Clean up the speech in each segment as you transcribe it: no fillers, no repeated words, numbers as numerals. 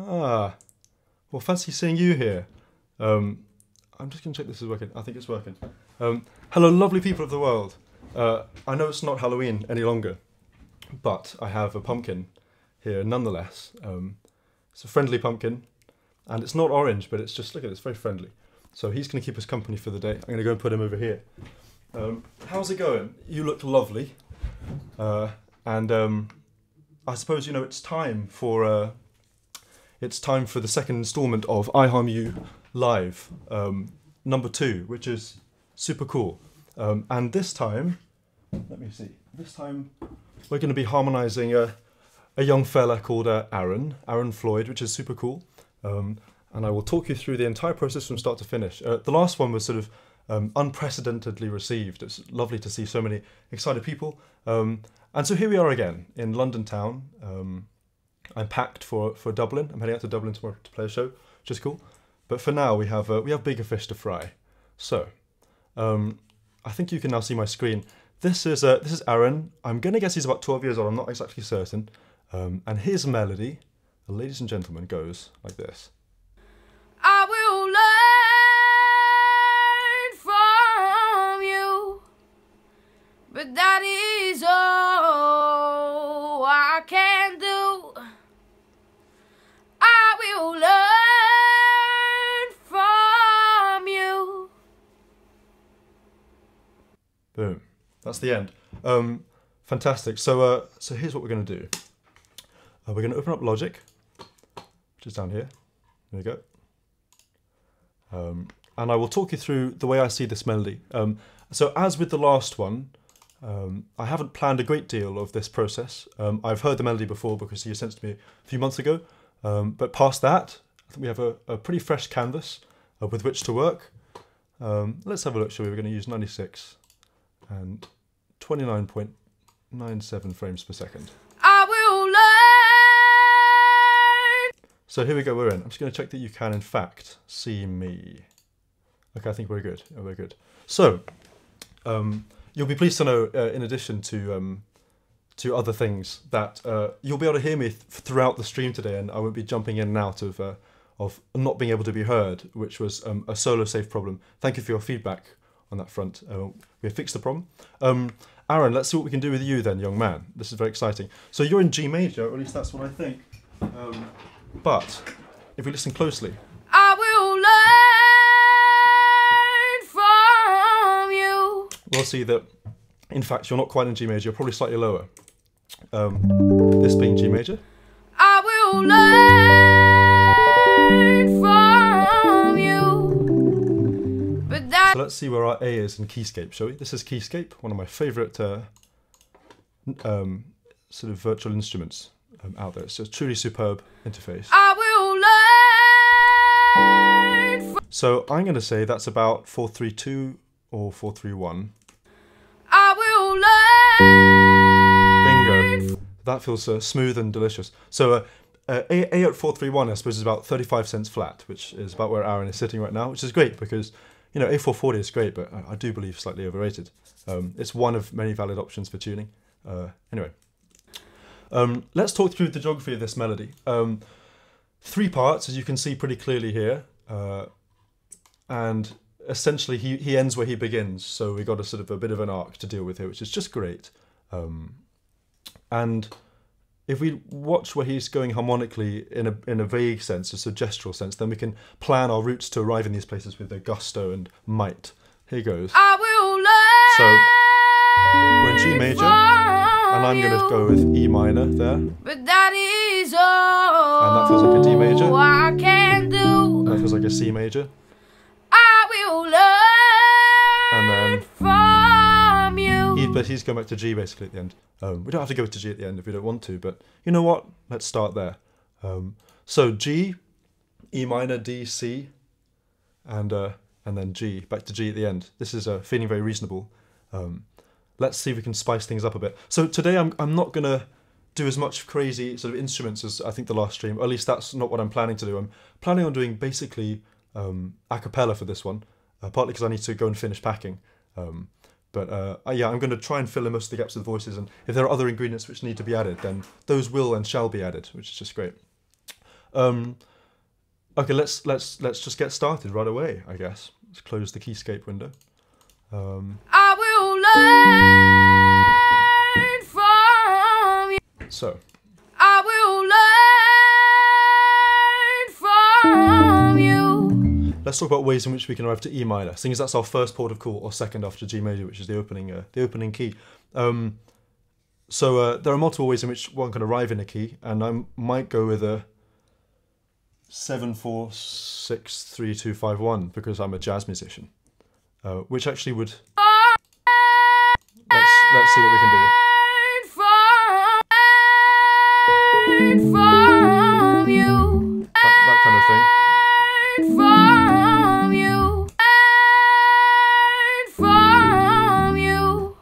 Ah, well, fancy seeing you here. I'm just going to check this is working. I think it's working. Hello, lovely people of the world. I know it's not Halloween any longer, but I have a pumpkin here nonetheless. It's a friendly pumpkin, and it's not orange, but it's just, look at it, it's very friendly. So he's going to keep us company for the day. I'm going to go and put him over here. How's it going? You look lovely. I suppose, you know, it's time for the second instalment of IHarmU Live, number 2, which is super cool. And this time, let me see, this time we're going to be harmonising a young fella called Aaron Floyd, which is super cool. And I will talk you through the entire process from start to finish. The last one was sort of unprecedentedly received. It's lovely to see so many excited people. And so here we are again in London town. I'm packed for Dublin. I'm heading out to Dublin tomorrow to play a show, which is cool. But for now, we have bigger fish to fry. So, I think you can now see my screen. This is Aaron. I'm going to guess he's about 12 years old. I'm not exactly certain. And his melody, ladies and gentlemen, goes like this. I will learn from you, but that is all I can do. I will learn from you. Boom. That's the end. Fantastic. So here's what we're going to do. We're going to open up Logic, which is down here. There we go. And I will talk you through the way I see this melody. So as with the last one, I haven't planned a great deal of this process. I've heard the melody before because he sent it to me a few months ago. But past that, I think we have a pretty fresh canvas with which to work. Let's have a look, shall we? We're going to use 96 and 29.97 frames per second. I will learn. So here we go, we're in. I'm just going to check that you can, in fact, see me. Okay, I think we're good. Oh, we're good. So, you'll be pleased to know, in addition to other things, that you'll be able to hear me throughout the stream today, and I won't be jumping in and out of not being able to be heard, which was a solo safe problem. Thank you for your feedback on that front. We have fixed the problem. Aaron, let's see what we can do with you then, young man. This is very exciting. So you're in G major, or at least that's what I think. But if we listen closely, I will learn from you. we'll see that, in fact, you're not quite in G major, you're probably slightly lower. This being G major. I will learn from you. But that. So let's see where our A is in keyscape, shall we? This is keyscape, one of my favourite sort of virtual instruments out there. So it's a truly superb interface. I will learn. So I'm going to say that's about 432 or 431. I will learn. Bingo. That feels smooth and delicious. So A at 431, I suppose, is about 35 cents flat, which is about where Aaron is sitting right now, which is great because, you know, A440 is great, but I do believe slightly overrated. It's one of many valid options for tuning. Anyway, let's talk through the geography of this melody. 3 parts, as you can see pretty clearly here, and essentially he ends where he begins, so we got a sort of a bit of an arc to deal with here, which is just great. And if we watch where he's going harmonically in a vague sense, a sort of gestural sense, then we can plan our routes to arrive in these places with their gusto and might. Here goes. I will learn. So we're in G major, and I'm going to go with E minor there. But that is all. And that feels like a D major. I can do. That feels like a C major. I will learn from you. But he's going back to G basically at the end. We don't have to go to G at the end if we don't want to, but you know what? Let's start there. So G, E minor, D, C, and then G, back to G at the end. This is feeling very reasonable. Let's see if we can spice things up a bit. So today I'm not going to do as much crazy sort of instruments as I think the last stream, or at least that's not what I'm planning to do. I'm planning on doing basically a cappella for this one, partly because I need to go and finish packing. Yeah, I'm going to try and fill in most of the gaps with voices, and if there are other ingredients which need to be added, then those will and shall be added, which is just great. Okay, let's just get started right away, I guess. Let's close the keyscape window. I will learn from you. So. I will learn from you. Let's talk about ways in which we can arrive to E minor, seeing as that's our first port of call, or second after G major, which is the opening key. So there are multiple ways in which one can arrive in a key, and I might go with a 7-4-6-3-2-5-1 because I'm a jazz musician, which actually would. Let's see what we can do. From you. That kind of thing. From you. From you.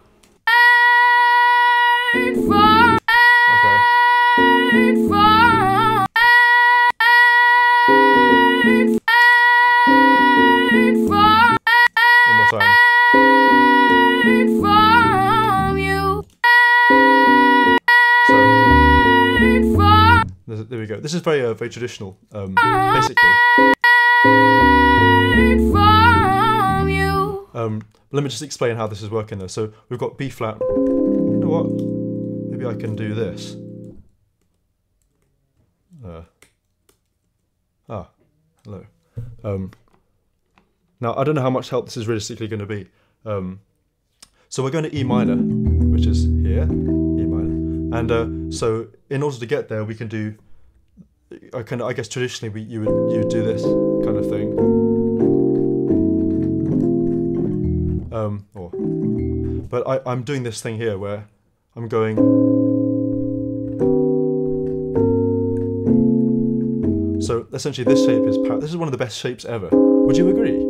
Okay. One more time. There we go. This is very very traditional. Basically. Let me just explain how this is working though. So we've got B flat. You know what? Maybe I can do this. Hello. Now I don't know how much help this is realistically going to be. So we're going to E minor, which is here, E minor, and so in order to get there, we can do. I guess traditionally you would do this kind of thing. But I'm doing this thing here where I'm going. So essentially, this shape is this is one of the best shapes ever. Would you agree?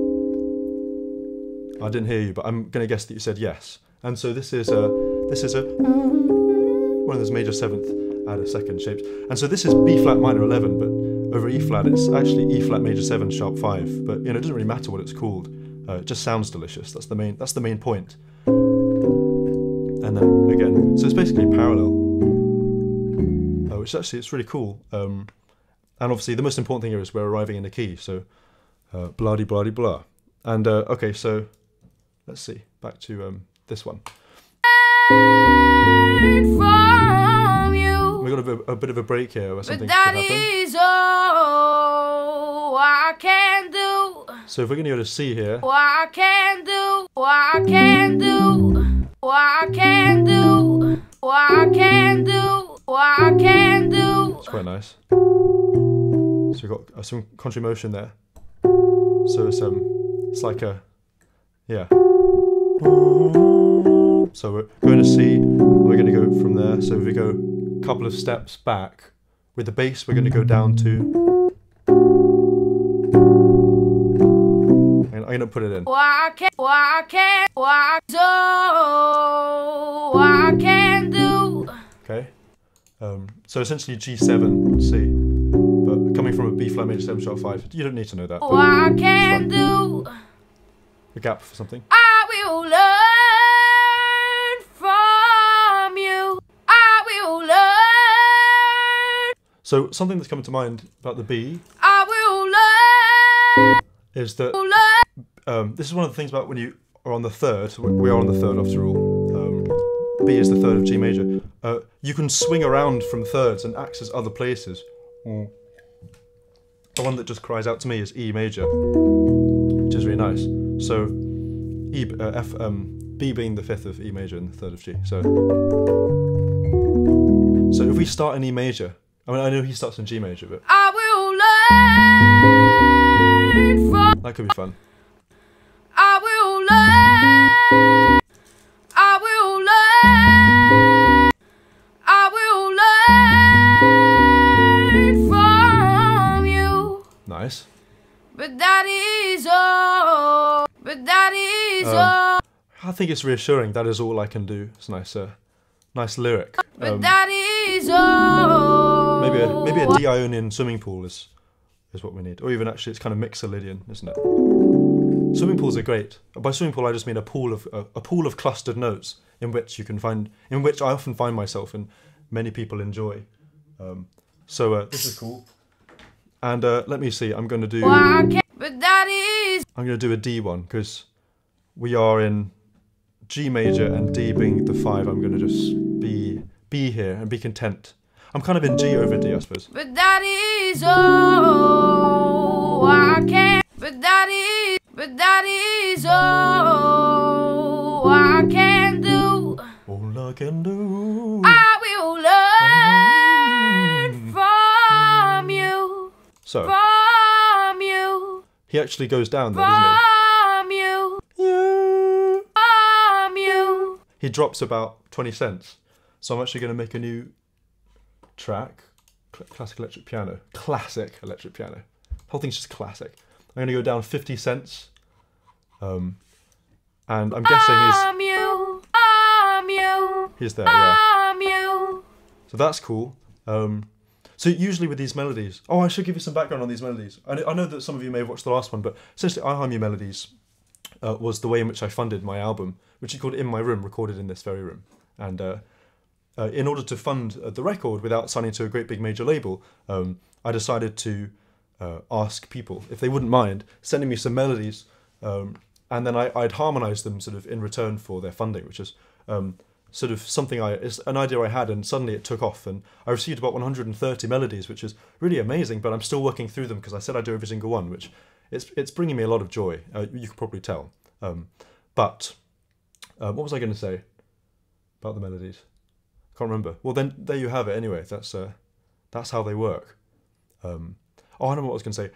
I didn't hear you, but I'm going to guess that you said yes. And so this is a one of those major seventh add a second shapes. And so this is B flat minor 11, but over E flat it's actually E flat major 7 sharp 5. But it doesn't really matter what it's called. It just sounds delicious. That's the main point. And then again, so it's basically parallel, which actually it's really cool. And obviously the most important thing here is we're arriving in a key. So blah de blah de blah. And okay, so let's see. Back to this one. We got a bit of a break here where something could happen. But that is all I can do. So if we're going to go to C here. What I can do. What I can do. What I can do. What I can do. What I can do. It's quite nice. So we've got some contrary motion there. So it's like a, yeah. So we're going to C, and we're going to go from there. So if we go a couple of steps back, with the bass we're going to go down to, and I'm going to put it in. What I can do. Okay. So essentially G7, C, but coming from a B flat major 7 sharp 5. You don't need to know that. What I can do. A gap for something. I will learn from you. I will learn. So something that's coming to mind about the B. I will learn. Is that this is one of the things about when you are on the third. We are on the third after all. B is the third of G major. You can swing around from thirds and access other places. The one that just cries out to me is E major, which is really nice. So B being the fifth of E major and the third of G. So if we start in E major, I mean I know he starts in G major, but I will learn from. that could be fun. I will learn. I will learn. I will learn from you. Nice. But that is all. But that is all. I think it's reassuring. That is all I can do. It's a nice lyric. But that is all. Maybe a D-Ionian swimming pool is what we need, or even actually it's kind of Mixolydian, isn't it? Swimming pools are great. By swimming pool, I just mean a pool of clustered notes in which I often find myself and many people enjoy. So this is cool. And let me see, I'm going to do... But that is... I'm going to do a D one, because we are in G major and D being the 5, I'm going to just be here and be content. I'm kind of in G over D, I suppose. But that is all I can. But that is all I can do. All I can do. I will learn from you. So, from you. he actually goes down there, doesn't he? From you. Yeah. From you. He drops about 20 cents. So I'm actually going to make a new track. Classic electric piano. Classic electric piano. The whole thing's just classic. I'm going to go down 50 cents. And I'm guessing he's there, yeah. So that's cool. So usually with these melodies... Oh, I should give you some background on these melodies. I know that some of you may have watched the last one, but essentially IHarmU Melodies was the way in which I funded my album, which is called In My Room, recorded in this very room. And in order to fund the record without signing to a great big major label, I decided to ask people if they wouldn't mind sending me some melodies, and then I'd harmonise them sort of in return for their funding, which is sort of something it's an idea I had, and suddenly it took off, and I received about 130 melodies, which is really amazing. But I'm still working through them because I said I'd do every single one, which it's bringing me a lot of joy. You can probably tell. But what was I going to say about the melodies? Can't remember. Well, then there you have it. Anyway, that's how they work. Oh, I know what I was going to say.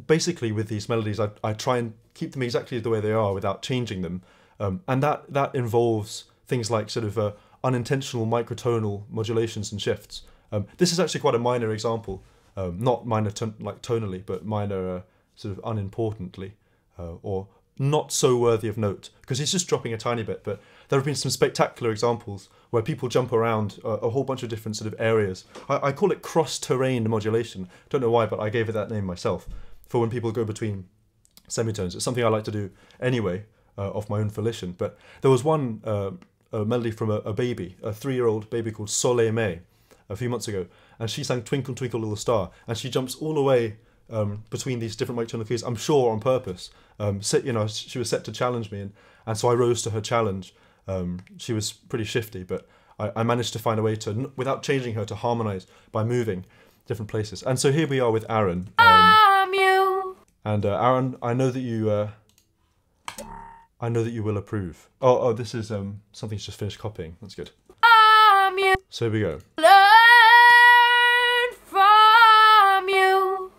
Basically, with these melodies, I try and keep them exactly the way they are without changing them, and that involves things like sort of unintentional microtonal modulations and shifts. This is actually quite a minor example, not minor like tonally, but minor sort of unimportantly, or not so worthy of note, because he's just dropping a tiny bit. But there have been some spectacular examples where people jump around a whole bunch of different sort of areas. I call it cross-terrain modulation. Don't know why, but I gave it that name myself, for when people go between semitones. It's something I like to do anyway, of my own volition. But there was one a melody from a baby, a 3-year-old baby called Soleil May, a few months ago, and she sang Twinkle Twinkle Little Star, and she jumps all the way between these different microtonal keys, I'm sure on purpose. She was set to challenge me, and so I rose to her challenge. She was pretty shifty, but I managed to find a way to, without changing her, to harmonise by moving different places. And so here we are with Aaron. And Aaron, I know that you will approve. Oh, this is something's just finished copying. That's good. So here we go. Learn from you.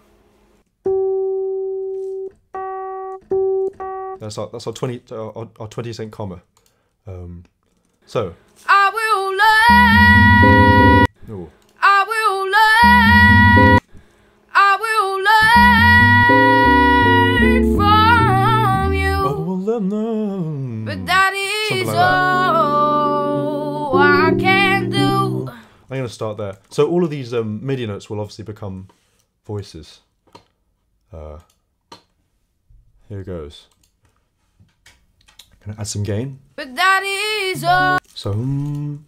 That's our 20-cent comma. So. I will learn. Ooh. I will learn. I will learn from you. Oh, well, no. But that is like that. all I can do. I'm going to start there. So all of these MIDI notes will obviously become voices. Here goes. Gonna add some gain. But that is all. So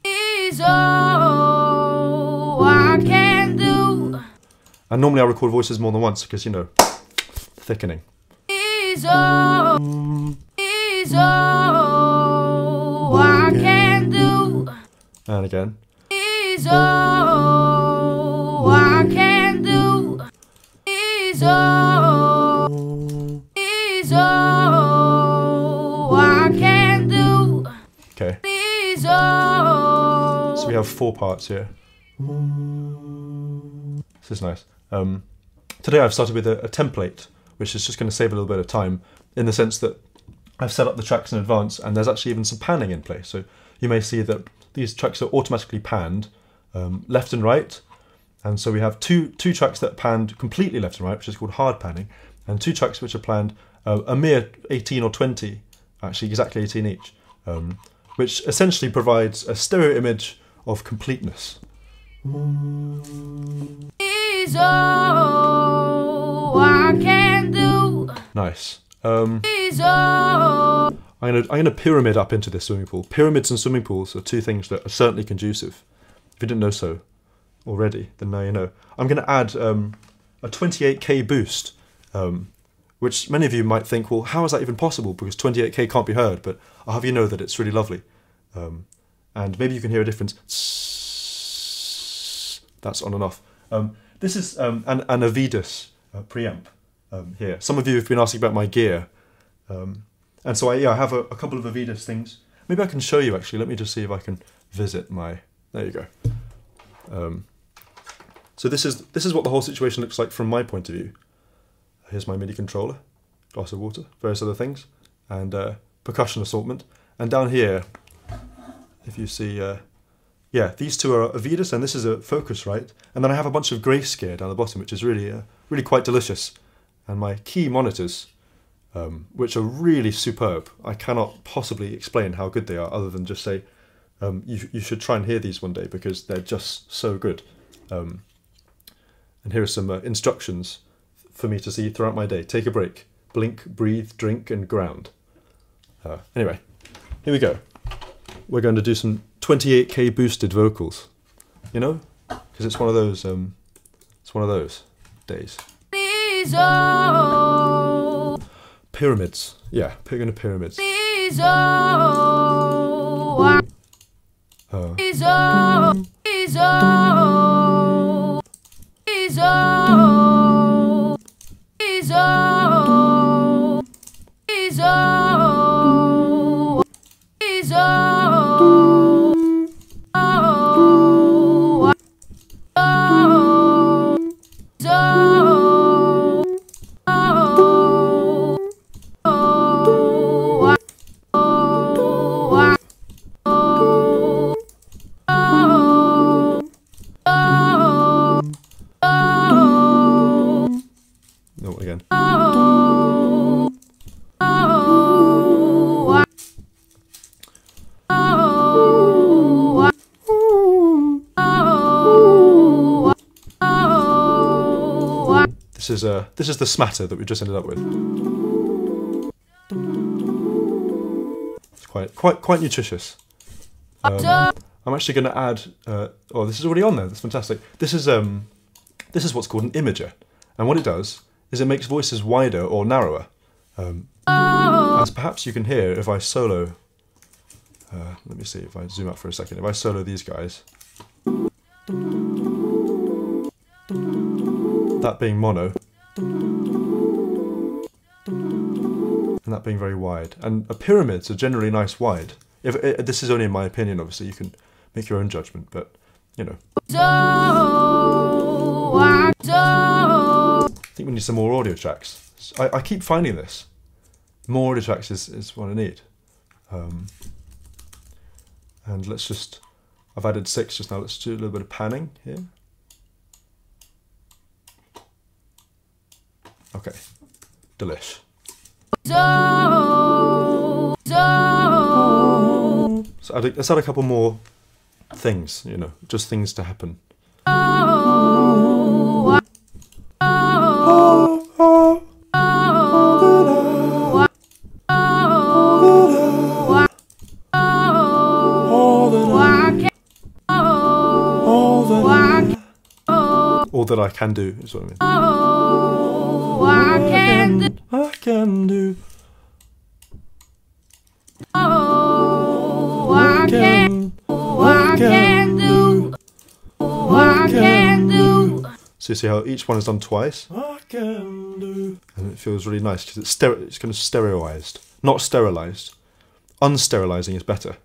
Is all I can do. and normally I record voices more than once because, you know, thickening. Is all I can do. And again. Is all I can do. Is all I can do. Okay. Is all. So we have 4 parts here. This is nice. Today I've started with a template, which is just going to save a little bit of time, in the sense that I've set up the tracks in advance, and there's actually even some panning in place. So you may see that these tracks are automatically panned left and right, and so we have two tracks that are panned completely left and right, which is called hard panning, and 2 tracks which are planned a mere 18 or 20, actually exactly 18 each, which essentially provides a stereo image of completeness. Is all I can do. Nice. Is all. I'm gonna pyramid up into this swimming pool. Pyramids and swimming pools are 2 things that are certainly conducive. If you didn't know so already, then now you know. I'm gonna add a a 28k boost, which many of you might think, well, how is that even possible? Because 28k can't be heard, but I'll have you know that it's really lovely. And maybe you can hear a difference. That's on and off. This is an Avidus preamp here. Some of you have been asking about my gear. And so I have a couple of Avidus things. Maybe I can show you actually. Let me just see if I can visit my... There you go. So this is what the whole situation looks like from my point of view. Here's my MIDI controller, glass of water, various other things, and percussion assortment. And down here, if you see, yeah, these two are Avidus, and this is a Focusrite. And then I have a bunch of Grayscale down the bottom, which is really, really quite delicious. And my key monitors, which are really superb. I cannot possibly explain how good they are, other than just say, you should try and hear these one day, because they're just so good. And here are some instructions for me to see throughout my day. Take a break. Blink, breathe, drink, and ground. Anyway, here we go. We're going to do some 28k boosted vocals. You know? Because it's one of those days. Pyramids. Yeah, we're going to pyramids. No, again. This is the smatter that we just ended up with. It's quite nutritious. I'm actually going to add. Oh, this is already on there. That's fantastic. This is what's called an imager, and what it does is it makes voices wider or narrower. As perhaps you can hear if I solo. Let me see if I zoom out for a second. If I solo these guys. That being mono, and that being very wide. And pyramids are generally nice wide. This is only in my opinion, obviously, you can make your own judgment, but, you know. I think we need some more audio tracks. I keep finding this. More audio tracks is what I need. And let's just, I've added 6 just now, let's do a little bit of panning here. Okay, delish. So let's add a couple more things, you know, just things to happen. All that I can do is what I mean. I can do. I can do. I can do. So you see how each one is done twice? I can do. And it feels really nice because it's kind of stereoized, not sterilized. Unsterilizing is better.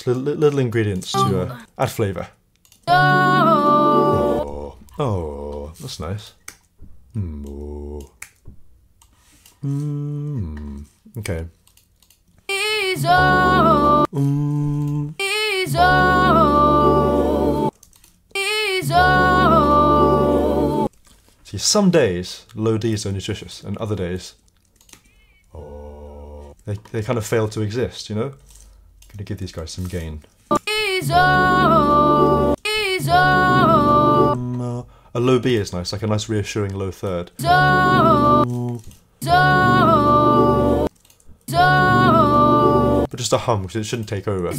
Little ingredients to add flavour. Oh, that's nice. Okay. See, some days low Ds are nutritious, and other days, they kind of fail to exist. You know. Going to give these guys some gain. A low B is nice, like a nice reassuring low third. But just a hum, because it shouldn't take over.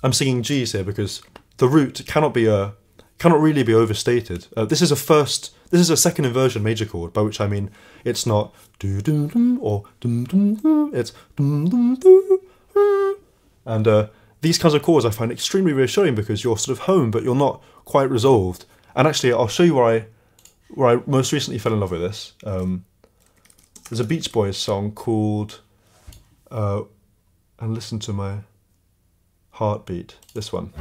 I'm singing G's here because the root cannot really be overstated. This is a second inversion major chord, by which I mean it's not do dum dum or dum dum dum. It's dum dum dum. And these kinds of chords I find extremely reassuring because you're sort of home, but you're not quite resolved. And actually, I'll show you where I most recently fell in love with this. There's a Beach Boys song called "And Listen to My Heartbeat." This one.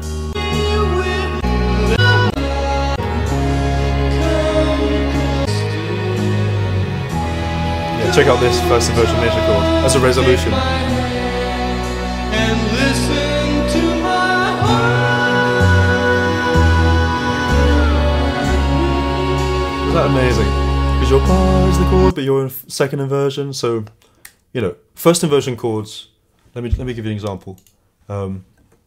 Yeah, check out this first inversion major chord as a resolution. And listen to my heart. Isn't that amazing? Because your bar is the chord, but you're in second inversion. So, you know, first inversion chords. Let me give you an example.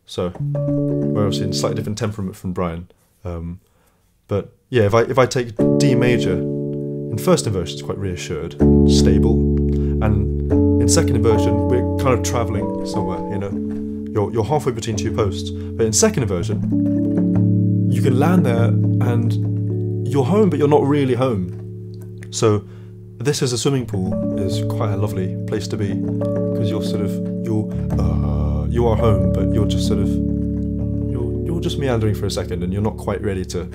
So we're obviously in slightly different temperament from Brian. But yeah, if I take D major, in first inversion it's quite reassured, stable, and in second inversion we're kind of travelling somewhere. You know, you're halfway between two posts. But in second inversion, you can land there and you're home, but you're not really home. So this as a swimming pool is quite a lovely place to be because you're sort of you are home, but you're just sort of you're just meandering for a second, and you're not quite ready to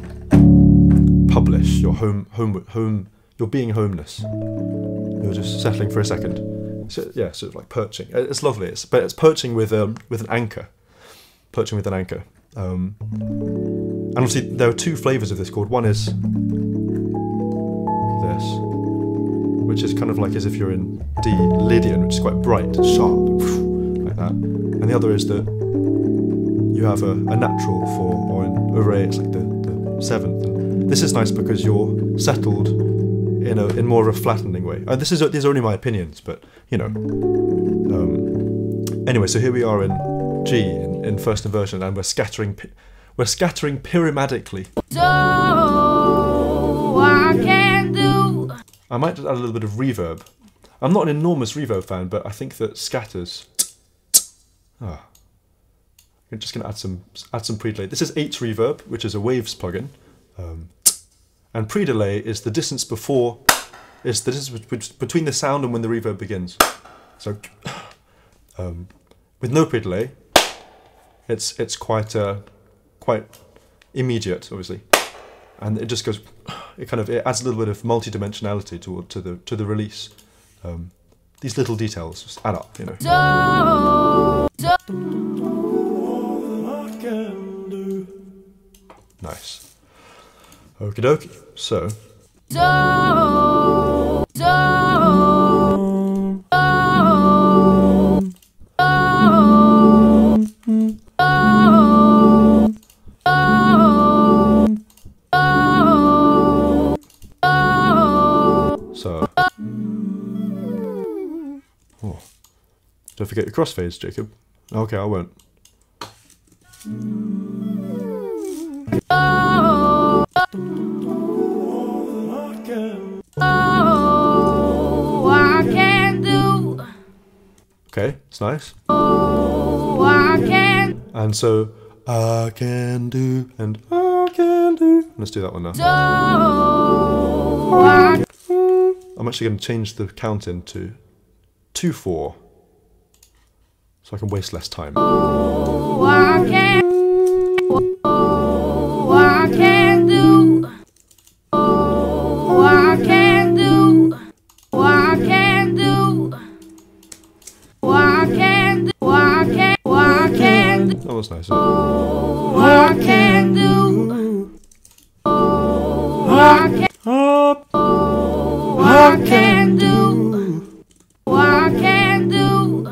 publish. You're home. You're being homeless. You're just settling for a second. So, yeah, sort of like perching. It's lovely. But it's perching with an anchor. Perching with an anchor. And obviously there are two flavours of this chord. One is this, which is kind of like as if you're in D Lydian, which is quite bright and sharp, like that. And the other is that you have a natural 4, or in array it's like the 7th. And this is nice because you're settled in more of a flattening way. These are only my opinions, but you know. Anyway, so here we are in G in first inversion, and we're scattering pyramidically. I might just add a little bit of reverb. I'm not an enormous reverb fan, but I think that scatters. I'm just going to add some pre-delay. This is H reverb, which is a Waves plugin, and pre-delay is the distance between the sound and when the reverb begins. So with no pre-delay, it's quite immediate, obviously, and it just goes. It adds a little bit of multi-dimensionality to the release. These little details just add up, you know. Nice. Okie dokie. So. Oh. Don't forget your crossfades, Jacob. Okay, I won't. Okay, it's nice. And so, I can do, and I can do. Let's do that one now. I'm actually going to change the count into 2/4, so I can waste less time. That was nice. I can do. I can do. I can do.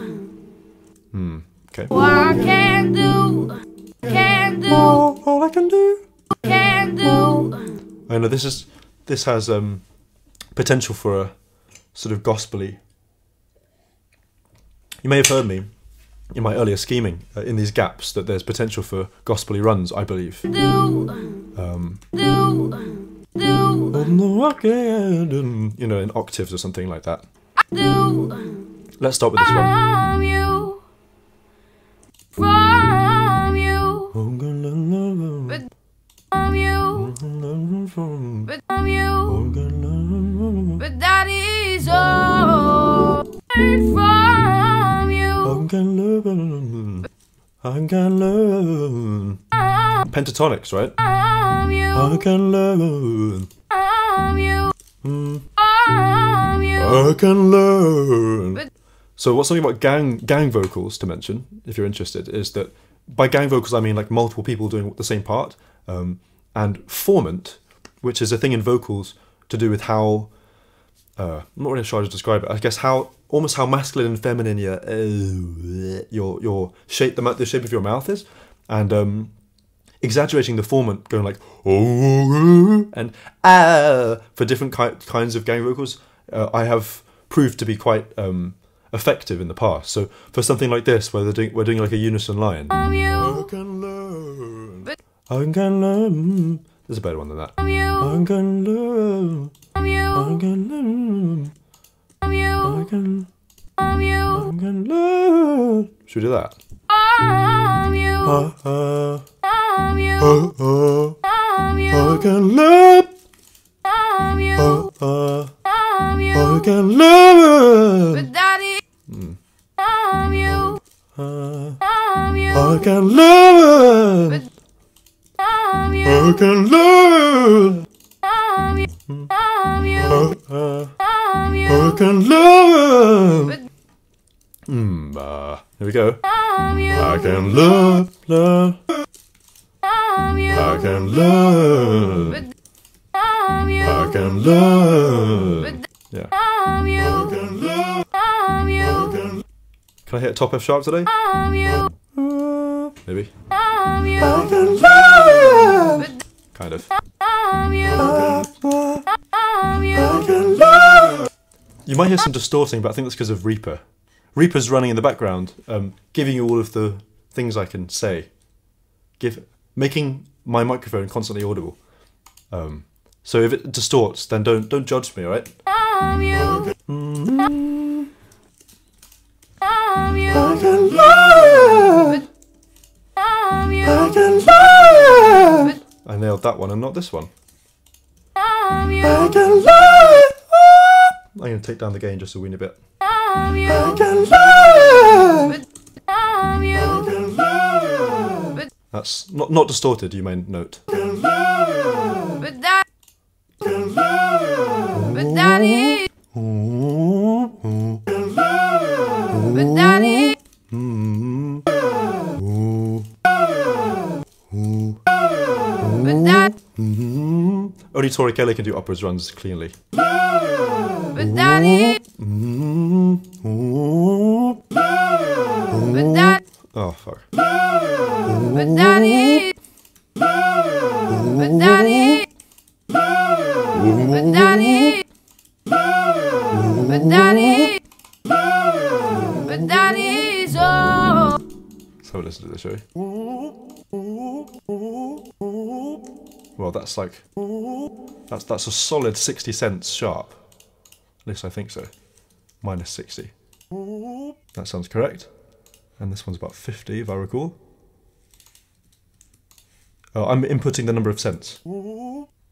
Okay. I can do. Can do. All I can do. Can do. I know this has potential for a sort of gospel-y. You may have heard me in my earlier scheming in these gaps that there's potential for gospel-y runs, I believe. You know, in octaves or something like that. Let's start with this one. But that is all from you. I can learn. Pentatonics, right? I can learn. I can learn. So what's something about gang vocals to mention, if you're interested, is that by gang vocals I mean like multiple people doing the same part, and formant, which is a thing in vocals to do with how I'm not really sure how to describe it. I guess almost how masculine and feminine your shape, the shape of your mouth is, and exaggerating the formant, going like oh and for different kinds of gang vocals, I have proved to be quite effective in the past. So for something like this, where we're doing like a unison line, I can learn. I can learn. There's a better one than that. I can learn. I can learn. I can learn. Should we do that? I can learn. I can learn. But daddy, I can learn. I can learn. I can learn. Here we go. I can learn. I can learn. I can learn. Yeah. I can learn. Can I hit a top F sharp today? Maybe. I can learn. Kind of. You might hear some distorting, but I think that's because of Reaper. Reaper's running in the background, giving you all of the things I can say, making my microphone constantly audible. So if it distorts, then don't judge me, all right? I can learn. I can learn. I nailed that one and not this one. I can learn. I'm going to take down the gain just a weeny bit. I can learn. I can learn. That's not distorted, you may note. but that, but that is, but that is, but that, only Tori Kelly can do upwards runs cleanly. but that is, but that, Oh fuck. but that is, but that is, but that is, but that is, but that is all. So listen to this, shall we? Well, that's like that's a solid 60 cents sharp. At least I think so. Minus 60. That sounds correct. And this one's about 50, if I recall. Oh, I'm inputting the number of cents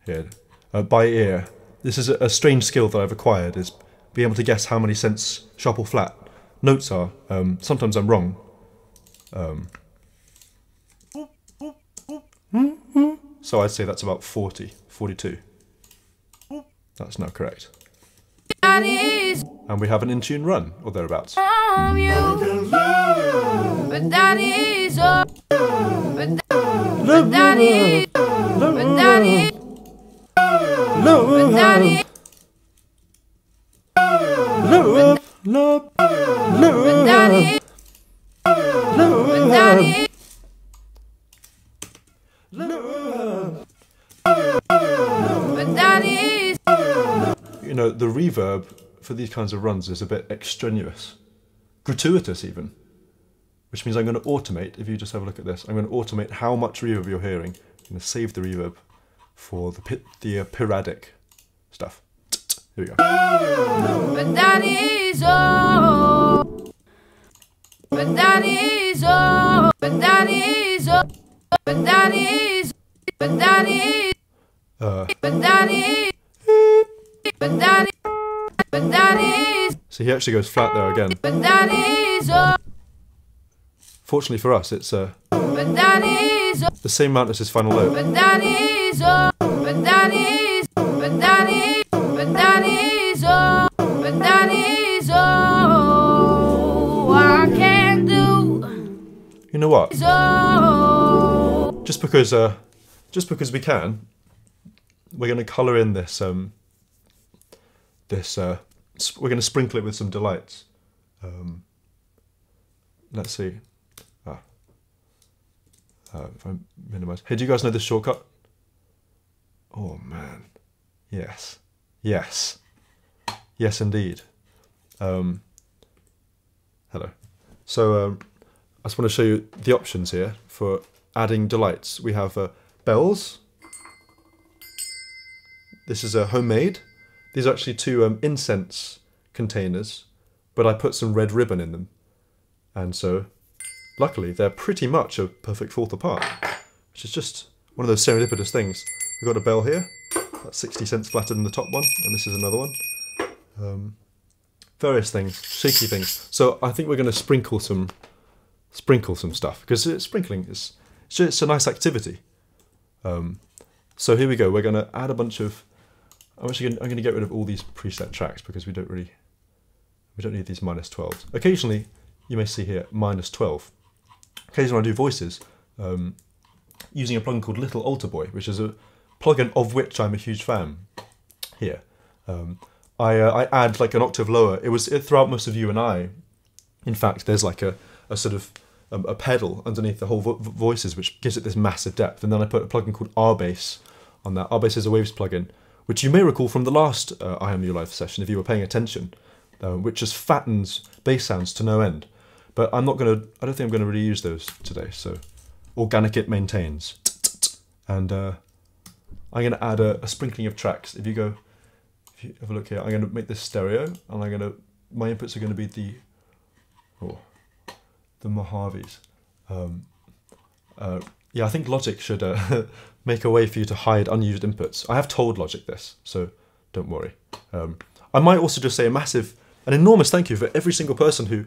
here by ear. This is a strange skill that I've acquired, is being able to guess how many cents sharp or flat notes are. Sometimes I'm wrong. So I'd say that's about 40, 42. That's not correct. And we have an in-tune run, or thereabouts. But that is all. But that is, but that is, but that is, but that is, but that is. But know, the reverb for these kinds of runs is a bit extraneous, gratuitous even, which means I'm going to automate. If you just have a look at this, I'm going to automate how much reverb you're hearing. I'm going to save the reverb for the periodic stuff. Here we go. But that is all. But that is all. But that is all. But that is. But that is. But that is. But that is. But that is. So he actually goes flat there again. But that is all. Fortunately for us, it's But that is all. the same amount as his final note. But that is all. But that is. But that is. But that is all. But that is all I can do. You know what? Is all. Just because we can, we're going to colour in this. We're going to sprinkle it with some delights. Let's see. If I minimise. Hey, do you guys know this shortcut? Oh man, yes, yes, yes, indeed. Hello. So I just want to show you the options here for adding delights. We have bells. This is a homemade. These are actually two incense containers, but I put some red ribbon in them, and so luckily they're pretty much a perfect fourth apart, which is just one of those serendipitous things. We've got a bell here, that's 60 cents flatter than the top one, and this is another one. Various things, shaky things. So I think we're going to sprinkle some stuff, because sprinkling is it's a nice activity. So here we go. We're going to add a bunch of. I'm going to get rid of all these preset tracks because we don't need these -12s. Occasionally, you may see here -12. Occasionally, when I do voices, using a plugin called Little Alter Boy, which is a plugin of which I'm a huge fan. Here, I add like an octave lower. It was throughout most of You and I. In fact, there's like a sort of a pedal underneath the whole voices, which gives it this massive depth. And then I put a plugin called R-Bass on that. R-Bass is a Waves plugin, which you may recall from the last IHarmU live session if you were paying attention, which just fattens bass sounds to no end. But I don't think I'm going to really use those today. So Organic It maintains. And I'm going to add a sprinkling of tracks. If you have a look here, I'm going to make this stereo, and my inputs are going to be the Mojaves. Yeah, I think Logic should make a way for you to hide unused inputs. I have told Logic this, so don't worry. I might also just say an enormous thank you for every single person who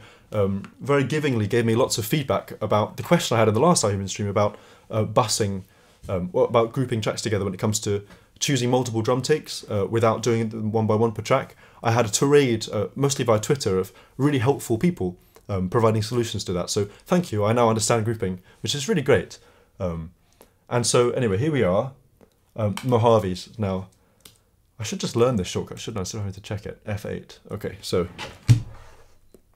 very givingly gave me lots of feedback about the question I had in the last IHarmU stream about bussing, about grouping tracks together when it comes to choosing multiple drum takes without doing them one by one per track. I had a tirade, mostly via Twitter, of really helpful people providing solutions to that. So thank you. I now understand grouping, which is really great. And so anyway, here we are, Mojaves. Now, I should just learn this shortcut, shouldn't I? So I have to check it. F8. Okay, so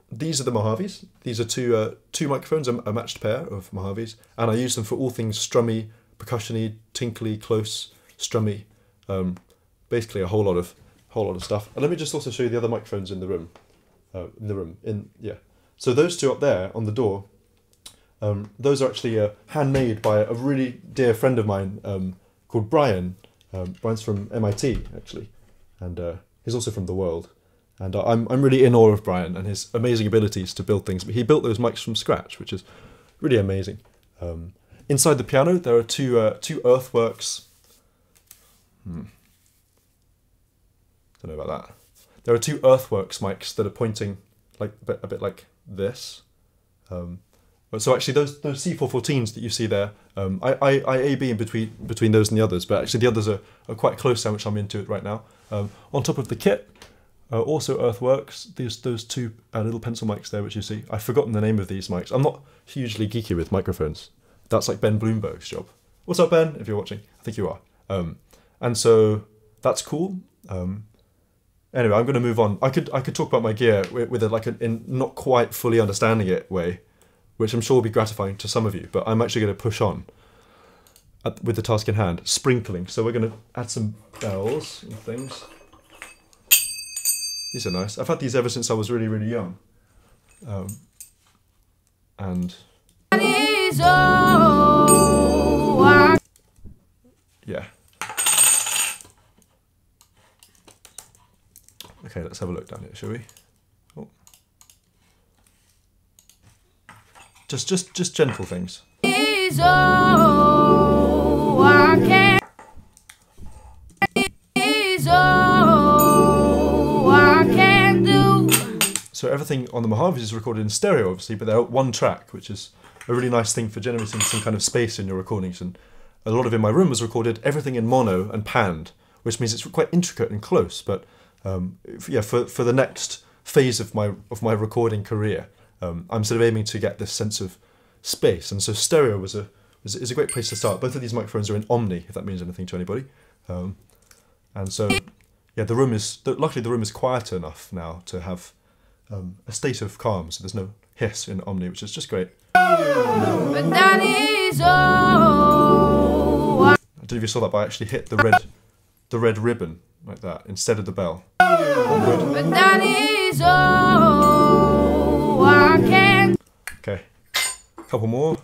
these are the Mojaves. These are two microphones, a matched pair of Mojaves, and I use them for all things strummy, percussion-y, tinkly, close, strummy, basically a whole lot of stuff. And let me just also show you the other microphones in the room. So those two up there on the door, those are actually handmade by a really dear friend of mine called Brian. Brian's from MIT actually, and he's also from the world. And I'm really in awe of Brian and his amazing abilities to build things. But he built those mics from scratch, which is really amazing. Inside the piano, there are two Earthworks. Don't know about that. There are two Earthworks mics that are pointing like a bit like this. So actually, those C414s that you see there, I A/B in between those and the others, but actually the others are quite close to which I'm into it right now. On top of the kit, also Earthworks, those two little pencil mics there, which you see. I've forgotten the name of these mics. I'm not hugely geeky with microphones. That's like Ben Bloomberg's job. What's up, Ben? If you're watching, I think you are. And so that's cool. Anyway, I'm going to move on. I could talk about my gear with in not quite fully understanding it way, which I'm sure will be gratifying to some of you, but I'm actually going to push on with the task in hand, sprinkling. So we're going to add some bells and things. These are nice. I've had these ever since I was really, really young. And yeah. Okay, let's have a look down here, shall we? Oh. Just gentle things. So everything on the Mojaves is recorded in stereo, obviously, but they're one track, which is a really nice thing for generating some kind of space in your recordings. And a lot of In My Room was recorded everything in mono and panned, which means it's quite intricate and close. But yeah, for the next phase of my recording career, I'm sort of aiming to get this sense of space, and so stereo is a great place to start. Both of these microphones are in Omni, if that means anything to anybody. And so yeah, luckily the room is quiet enough now to have a state of calm, so there's no hiss in Omni, which is just great. But that is all. I don't know if you saw that, but I actually hit the red ribbon like that instead of the bell. But that is all I can. Okay, a couple more.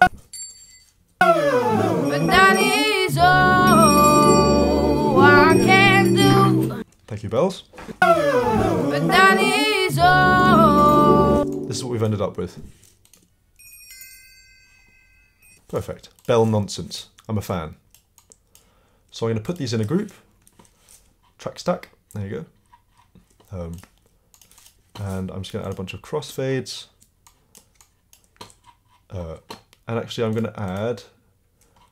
But that is all I can do. Thank you, bells. But that is all. This is what we've ended up with. Perfect. Bell nonsense. I'm a fan. So I'm going to put these in a group. Track stack. There you go. And I'm just going to add a bunch of crossfades. And actually I'm going to add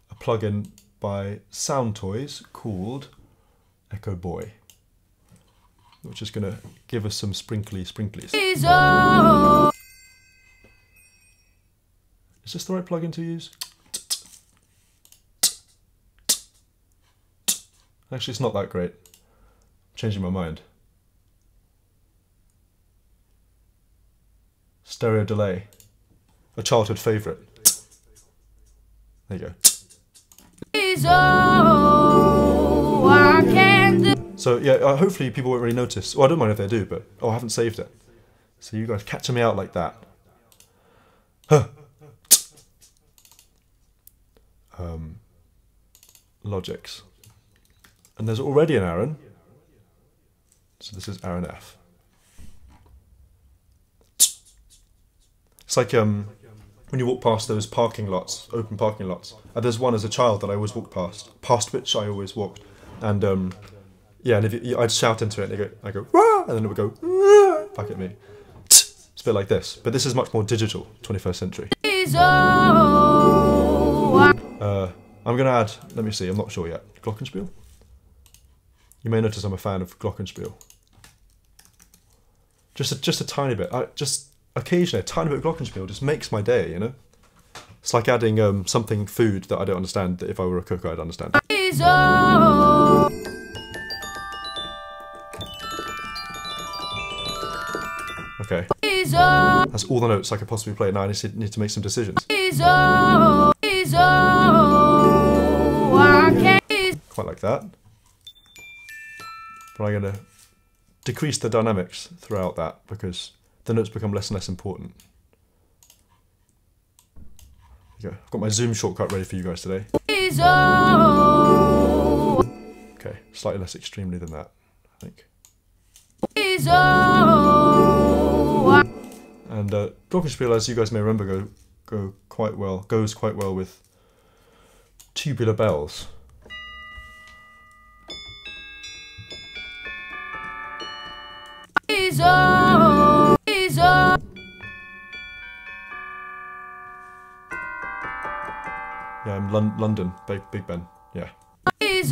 a plugin by Sound Toys called Echo Boy, which is going to give us some sprinklies. Is this the right plugin to use? Actually, it's not that great. I'm changing my mind. Stereo delay. A childhood favourite. There you go. So yeah, hopefully people won't really notice. Well, I don't mind if they do, but I haven't saved it. So you guys catching me out like that. Huh. Logics. And there's already an Aaron. So this is Aaron F. It's like when you walk past those parking lots, open parking lots. There's one as a child that I always walked past which I always walked. And yeah, and I'd shout into it, and I go, Wah! And then it would go Wah! Back at me. It's a bit like this, but this is much more digital, 21st century. I'm going to add, let me see, I'm not sure yet, Glockenspiel? You may notice I'm a fan of Glockenspiel. Just a tiny bit, just occasionally a tiny bit of Glockenspiel just makes my day, you know? It's like adding food that I don't understand, that if I were a cook I'd understand. Okay. That's all the notes I could possibly play. Now I need to make some decisions. Quite like that. But I'm going to decrease the dynamics throughout that because the notes become less and less important. There you go. I've got my zoom shortcut ready for you guys today. Okay, slightly less extremely than that, I think. And Glockenspiel, as you guys may remember, goes quite well with tubular bells. Yeah, I'm London, Big Ben, yeah. It's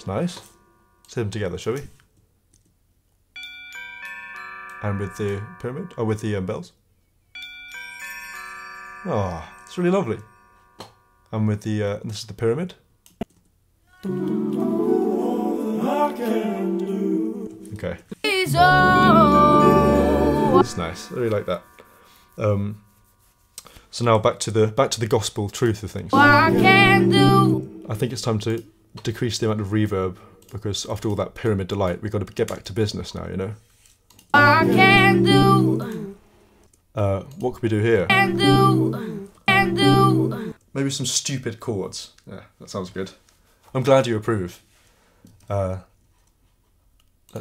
nice. Let's hit them together, shall we? And with the pyramid, or with the bells. Oh, it's really lovely. And with the, this is the pyramid. Okay. It's nice. I really like that. So now back to the gospel truth of things. I think it's time to decrease the amount of reverb because after all that pyramid delight, we've got to get back to business now, you know? I can do. What could we do here? Can do. Can do. Maybe some stupid chords. Yeah, that sounds good. I'm glad you approve. Let's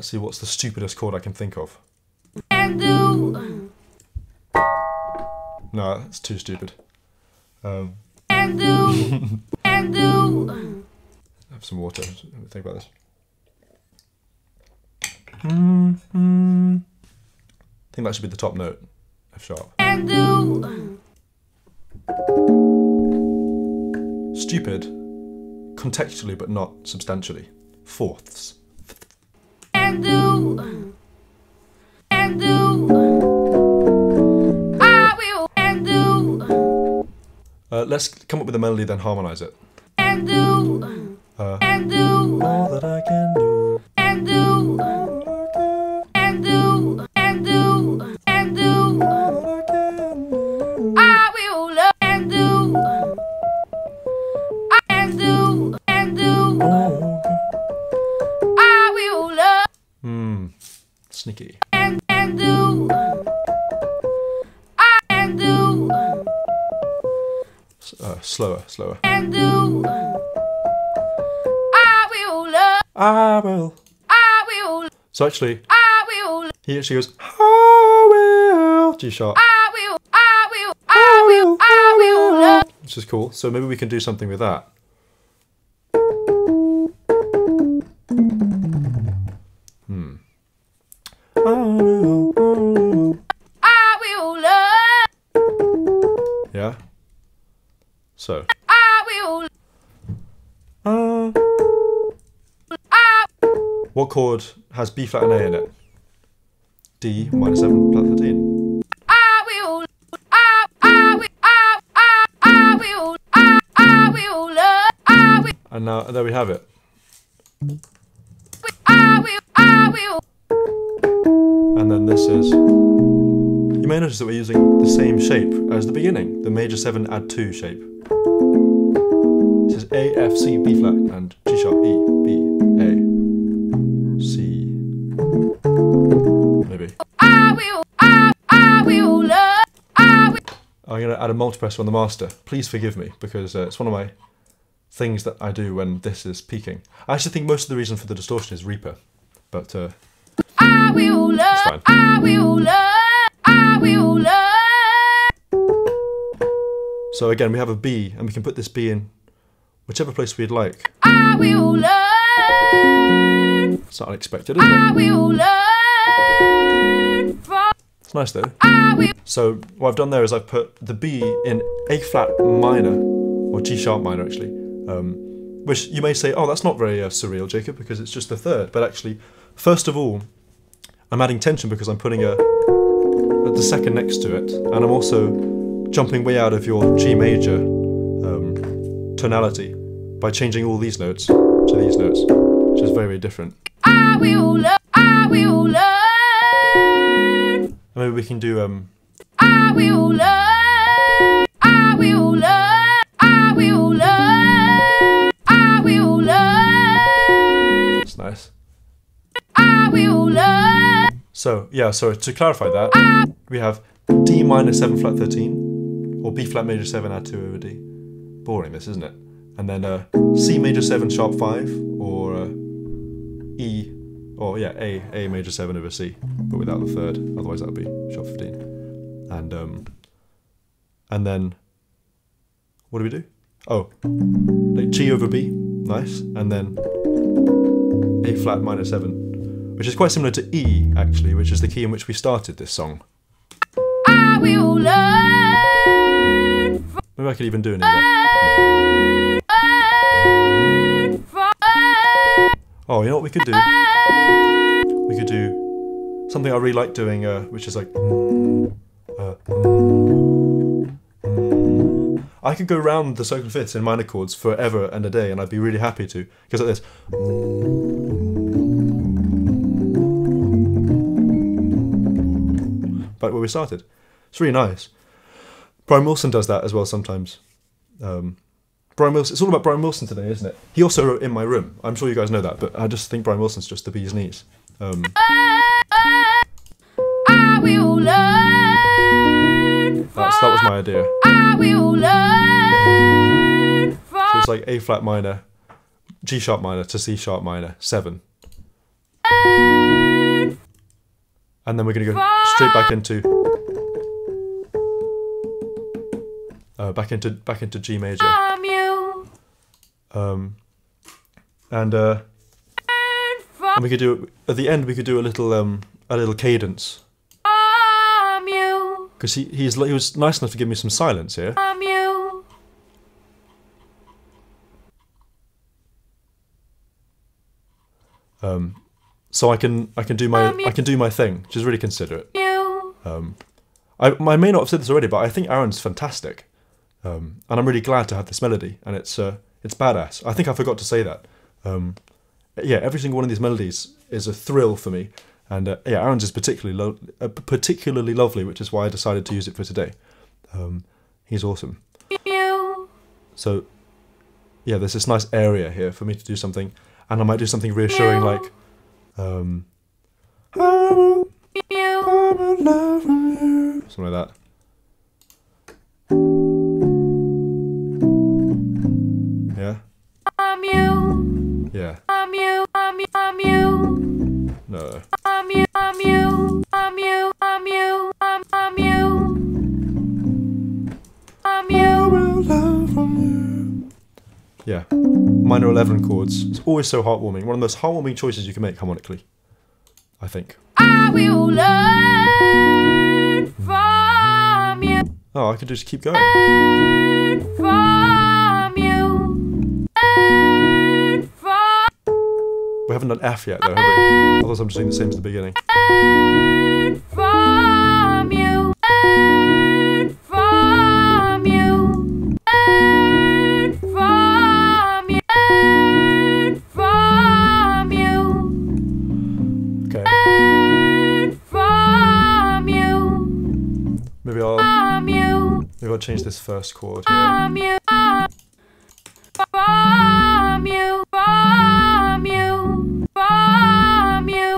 see, what's the stupidest chord I can think of? Can do. No, that's too stupid. Can do. Can do. Have some water. Let me think about this. I think that should be the top note. F sharp. Can do. Stupid, contextually but not substantially. Fourths. Can do. Can do. I will. Can do. Let's come up with a melody, then harmonise it. Can do. Can do. All that I can do. Can do. Can do. Can do. Can do. I will love. Can do. I can do. Can do. I will love. Sneaky. Can do. I can do. Slower, slower. Can do. I will love. I will. I will. So actually, I will. he actually goes, I will. G sharp. I will. I will. I will. I will love. Which is cool. So maybe we can do something with that. I will love. Yeah. So. I will. What chord has B flat and A in it? D minor 7 flat 13. I will. I will. I will. I will love. I will. And now there we have it. I will. I will. And then this is. You may notice that we're using the same shape as the beginning, the major 7 add 2 shape. This is A, F, C, B flat, and G sharp, E, B, A, C. Maybe. I will. I will love. I will. I'm going to add a multipressor on the master. Please forgive me, because it's one of my things that I do when this is peaking. I actually think most of the reason for the distortion is Reaper, but I will love. it's fine. I will love. I will love. So again, we have a B, and we can put this B in whichever place we'd like. I will learn. It's not unexpected, isn't I it? will learn from. It's nice though. I will. So what I've done there is I've put the B in A flat minor, or G sharp minor actually, which you may say, oh, that's not very surreal, Jacob, because it's just the third. But actually, first of all, I'm adding tension because I'm putting the second next to it, and I'm also jumping way out of your G major tonality by changing all these notes to these notes, which is very, very different. I will learn. I will learn. And maybe we can do I will learn. I will learn. I will learn. I will learn. it's nice. I will learn. So yeah, so to clarify that, we have D minor 7 flat 13, or B flat major 7 add 2 over D. Boring this, isn't it? And then C major 7 sharp 5, or E, or yeah, A major 7 over C, but without the third, otherwise that would be sharp 15. And then, what do we do? Oh, like G over B, nice, and then A flat minor 7, which is quite similar to E, actually, which is the key in which we started this song. I will learn. Maybe I could even do an E there. Oh, you know what we could do? We could do something I really like doing, which is like... I could go round the circle fifths in minor chords forever and a day, and I'd be really happy to. Because like this... Back where we started. It's really nice. Brian Wilson does that as well sometimes. Brian Wilson. It's all about Brian Wilson today, isn't it? He also wrote In My Room. I'm sure you guys know that, but I just think Brian Wilson's just the bee's knees. I will learn. That was my idea. I will learn. So it's like A flat minor, G sharp minor to C sharp minor, 7. And then we're going to go straight back into back into G major. And we could do at the end. We could do a little cadence. Because he was nice enough to give me some silence here. So I can do my thing, which is really considerate. I may not have said this already, but I think Aaron's fantastic, and I'm really glad to have this melody, and it's badass. I think I forgot to say that. Yeah, every single one of these melodies is a thrill for me, and yeah, Aaron's is particularly lovely, which is why I decided to use it for today. He's awesome. So yeah, there's this nice area here for me to do something, and I might do something reassuring like. Something like that. Yeah. Yeah. No. Yeah. Minor 11 chords. It's always so heartwarming. One of the most heartwarming choices you can make harmonically, I think. I will learn from you. Oh, I could just keep going. Learn from you. Learn from. We haven't done F yet, though, have we? Otherwise, I'm just doing the same as the beginning. Learn from you. Learn from you. Learn from you. Learn from you. Okay. Learn from you. Maybe I'll change this first chord here. From you. From you. From you. From you.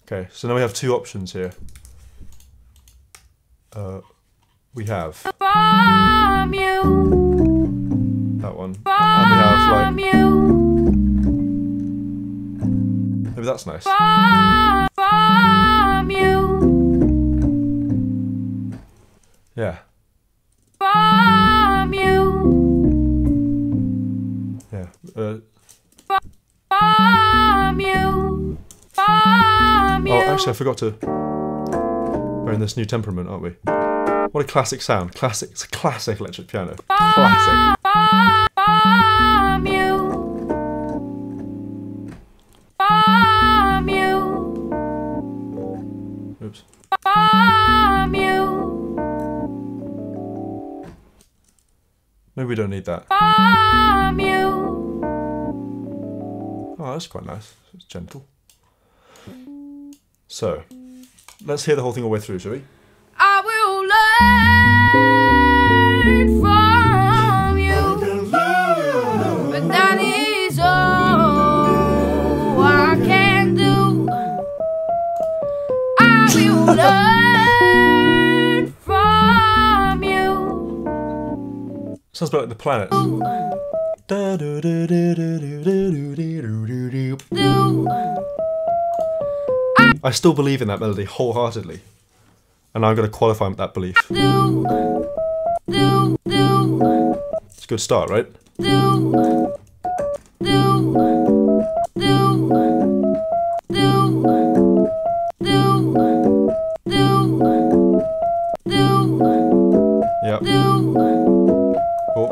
Okay, so now we have two options here. We have From you. that one, and we have like From you. maybe that's nice. From you. Yeah, From you. yeah. From you. From you. Oh, actually, I forgot to. We're in this new temperament, aren't we? What a classic sound! Classic, it's a classic electric piano. Classic. From you. From you. Oops. From you. Maybe we don't need that. From you. Oh, that's quite nice. It's gentle. So, let's hear the whole thing all the way through, shall we? I will learn from you, but that is all I can do. I will learn from you. Sounds a bit like the planets. I still believe in that melody wholeheartedly, and I'm going to qualify that belief. It's a good start, right? Yep. Oh.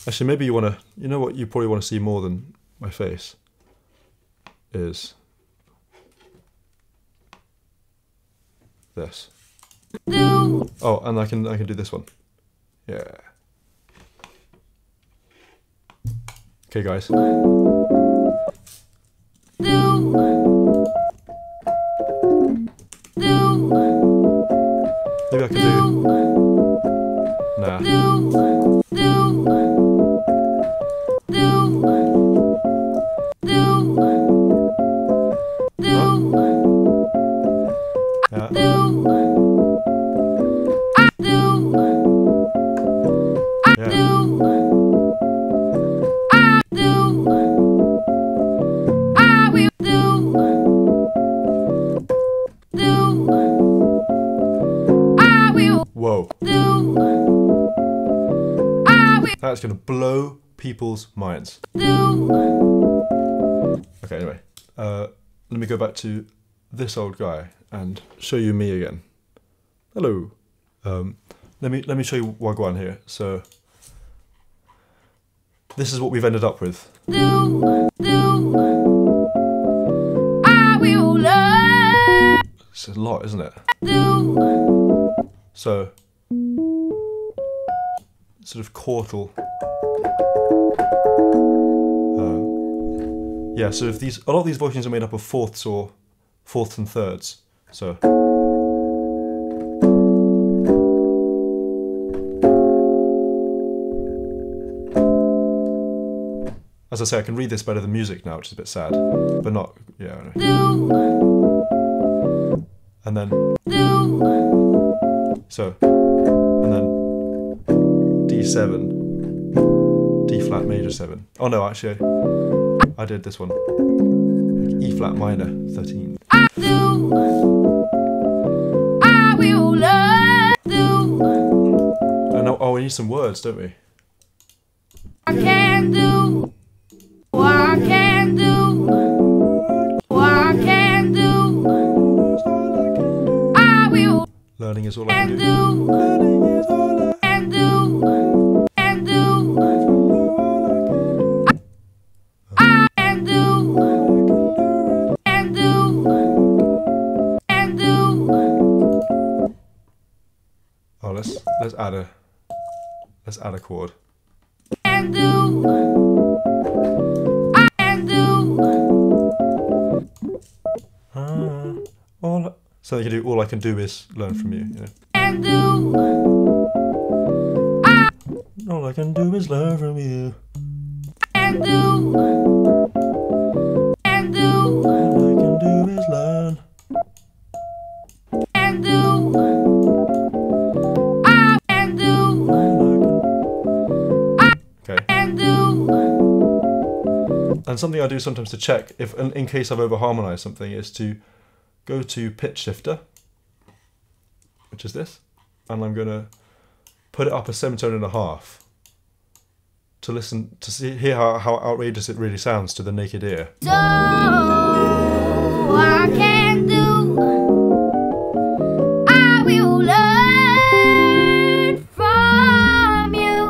Actually, maybe you want to, you know what you probably want to see more than my face is this. Oh, and I can do this one. Yeah. Okay, guys. Maybe I can do. Nah. Whoa. That's gonna blow people's minds. Okay, anyway. Let me go back to this old guy and show you me again. Hello. Let me show you Wagwan here. So this is what we've ended up with. It's a lot, isn't it? So, sort of chordal. Yeah, so if a lot of these voicings are made up of fourths or fourths and thirds. So, as I say, I can read this better than music now, which is a bit sad, but not, yeah. And then, so, and then D7, D flat major 7. Oh no, actually, I did this one. E flat minor 13. And oh, we need some words, don't we? I can do. I can do. I can do. I will. Learning is all I can do. Learning is all I can do. And do. I can do. And do. And do. Oh, let's add a chord. And do. I can do. So you can do all I can do is learn from you. You know? And do. All I can do is learn from you. And do. And do. All I can do is learn. And do. I can do. Okay. And do. And something I do sometimes to check if, in case I've overharmonized something, is to go to pitch shifter, which is this, and I'm gonna put it up a semitone and a half to listen to hear how outrageous it really sounds to the naked ear. So I can do. I will learn from you.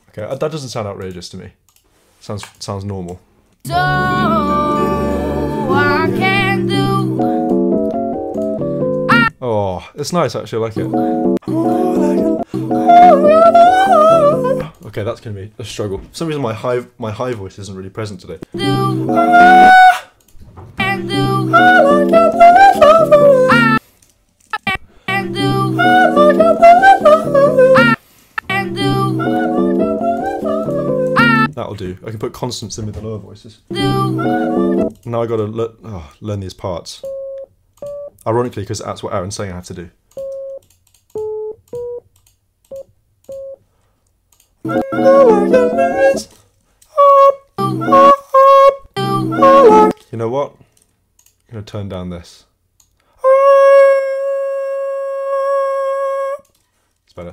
Okay, that doesn't sound outrageous to me. Sounds normal. So I can do. Oh, it's nice actually. I like it. Okay, that's gonna be a struggle. For some reason, my high voice isn't really present today. And do. And do. And do. That'll do. I can put constants in with the lower voices. Do. Now I gotta learn these parts. Ironically, because that's what Aaron's saying I have to do. You know what? I'm gonna turn down this. It's better.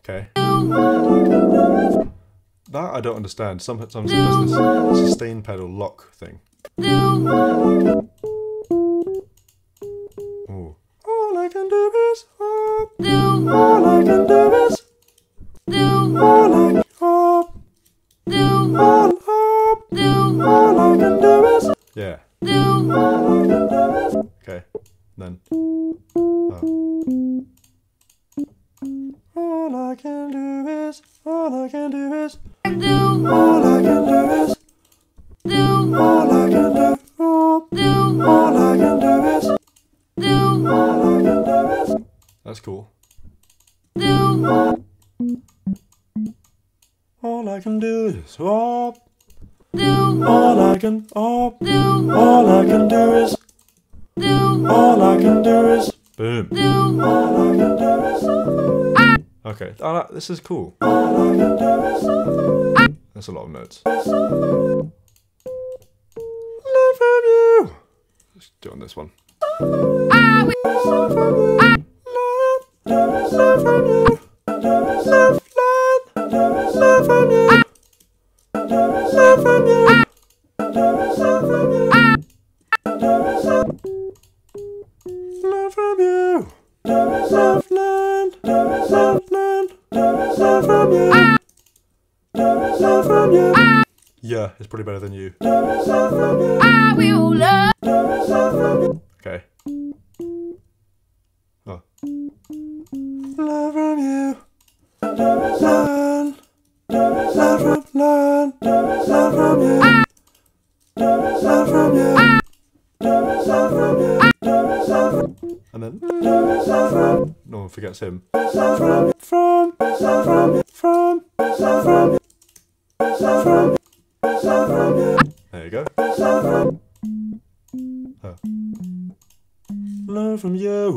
Okay. That I don't understand. Sometimes it does this sustain pedal lock thing. Ooh. All I can do is all I can do is that's cool. do, All I can do is up. do, All I can up. do, All I can do is. do, All I can do is. Boom. do. All I can do is. Okay, this is cool. All I can do is. That's a lot of notes. Love from you. Let's do it on this one. Love from you. Love from you. Love, love, love from you. Love from you. Love from you. Love from you. Love, land. Love, land. Love from you. Love from you. Yeah, it's probably better than you. Love from you. I will love. Okay. Oh. Love from you. Land. Love from land. Love from you. Love from you. Love from you. And then no one forgets him. From there you go. Oh. Learn from you,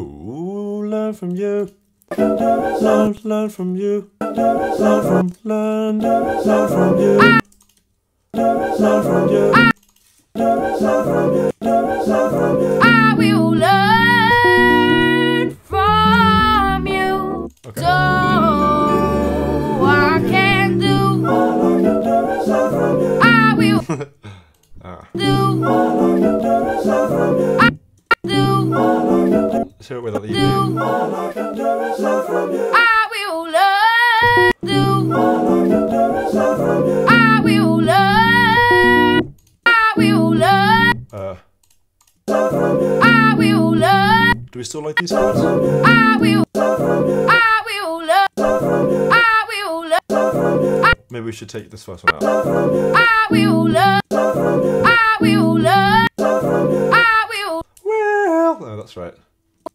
learn from you. Learn from you. Learn from learn from you. Learn from you. Learn from you. I will learn from you. Okay. So I can do. I will do. Do. Let's hear it without the Do. EP. I will learn. Do. I will learn. I will learn. I will learn. Do we still like these chords? I will. I will learn. I will learn. Maybe we should take this first one out. I will learn. I will learn. I will. Well, oh, that's right.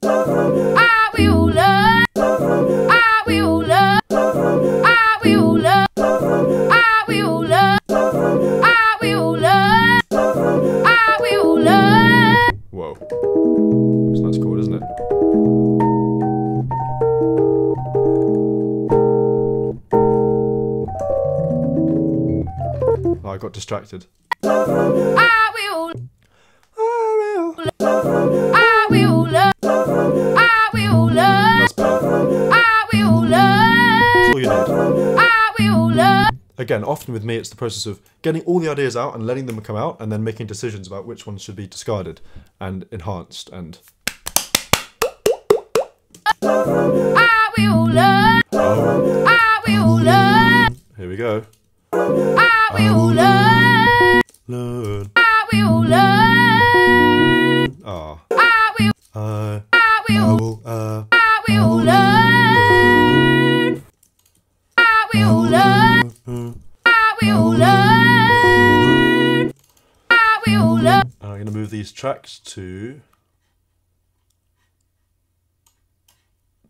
I will learn. I will learn. I will learn. I will learn. I will learn. I will learn. Whoa. It's a nice chord, isn't it? Oh, I got distracted. I will. I will learn. I will learn. That's better. I will learn. That's all you need. I will learn. Again, often with me, it's the process of getting all the ideas out and letting them come out, and then making decisions about which ones should be discarded and enhanced. And I will learn. I will learn. here we go. I will learn. Learn. I will learn. Ah. I will. I will. will. I will learn. I will learn. I will learn. I will learn. I'm going to move these tracks to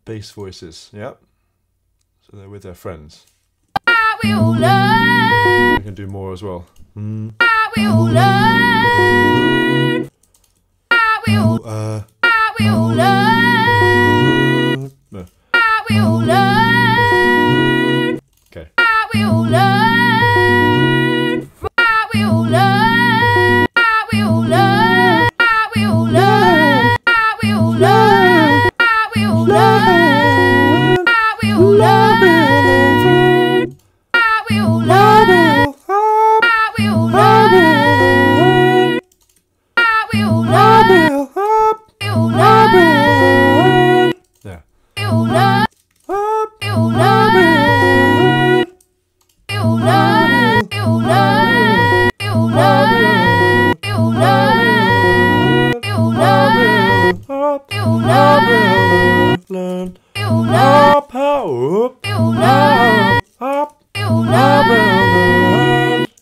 bass voices. Yep. So they're with their friends. I will learn. We can do more as well. I will learn. I will. I will learn. No. I will learn. Okay. I will learn. I will learn. I will learn. I will learn. I will learn. I will learn. I will learn. I will learn. I will learn. I will learn. Yeah. Learn. Up, up, up.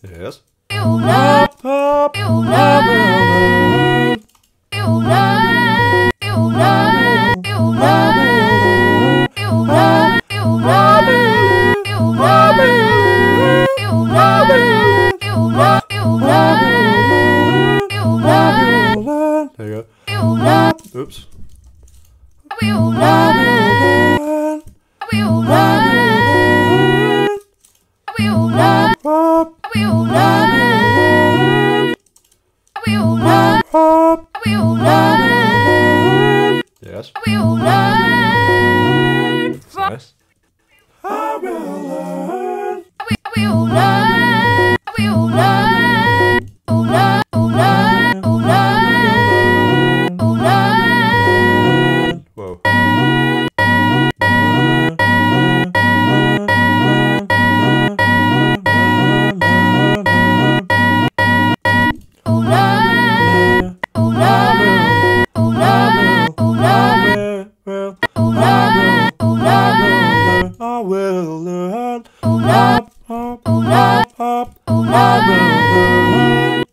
Yes. Up, up, There you we all learn, go. Oops. we all learn, we all learn, we all learn, we all learn, we all learn, we all learn, Yes. we all learn from. Nice. I will learn. We all learn. We all learn. All learn. All learn. All learn. All learn. Whoa. All learn. All learn. All learn. All learn. All learn. All learn. I will learn. All learn. All learn. All learn.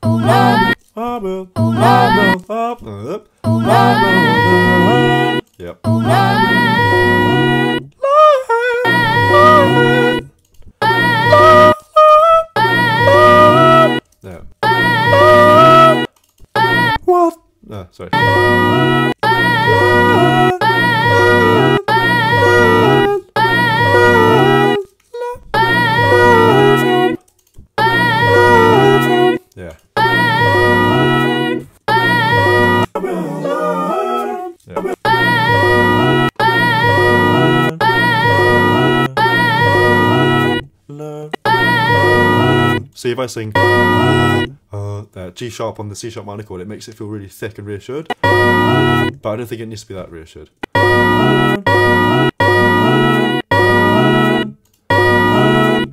All learn. I will. All learn. Up. All learn. Yep. All learn. Yeah. What? No, sorry. Yeah. See, if I sing G sharp on the C sharp minor chord, it makes it feel really thick and reassured. But I don't think it needs to be that reassured.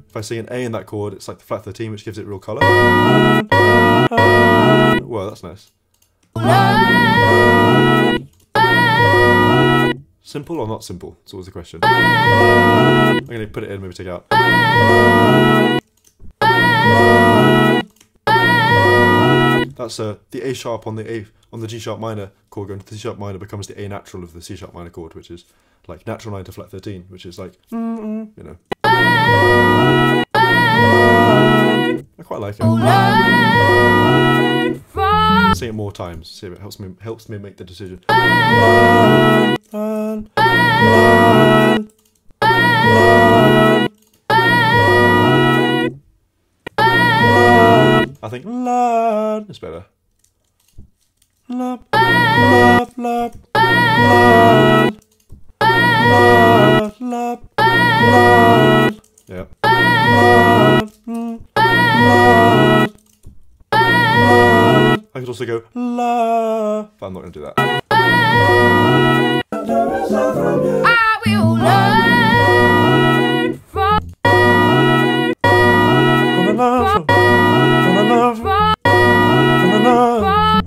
If I sing an A in that chord, it's like the flat 13, which gives it real colour. Well, that's nice. Simple or not simple? It's always the question. I'm going to put it in, maybe take it out. That's the A sharp on the G sharp minor chord going to the C sharp minor becomes the A natural of the C sharp minor chord, which is like natural 9 to flat 13, which is like, you know. I quite like it. Sing it more times, see if it helps me make the decision. I think learn is better. Love, love, love, love, love, love, love. Yeah. Love, love, love. I could also go la, but I'm not going to do that. I will learn from. Gonna love, gonna love, gonna love,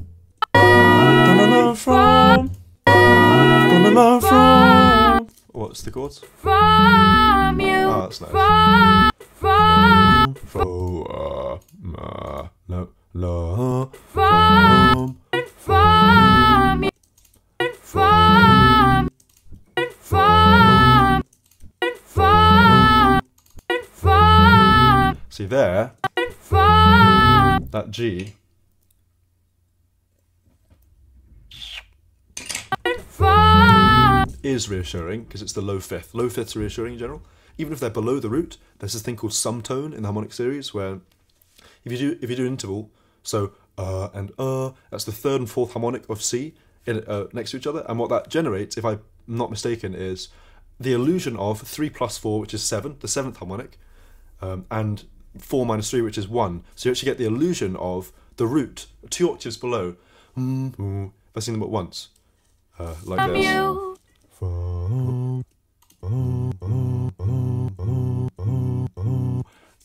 gonna love from, gonna love from. What's the chords? From you. Oh, that's nice. From. No, la, From. From. From. From. From. See there, From. that G From. is reassuring because it's the low fifth. Low fifths are reassuring in general. Even if they're below the root, there's this thing called sum tone in the harmonic series where if you do an interval, so and that's the third and fourth harmonic of C next to each other, and what that generates, if I'm not mistaken, is the illusion of 3 plus 4, which is 7, the seventh harmonic, and 4 minus 3, which is 1. So you actually get the illusion of the root 2 octaves below. If I sing them at once, like this.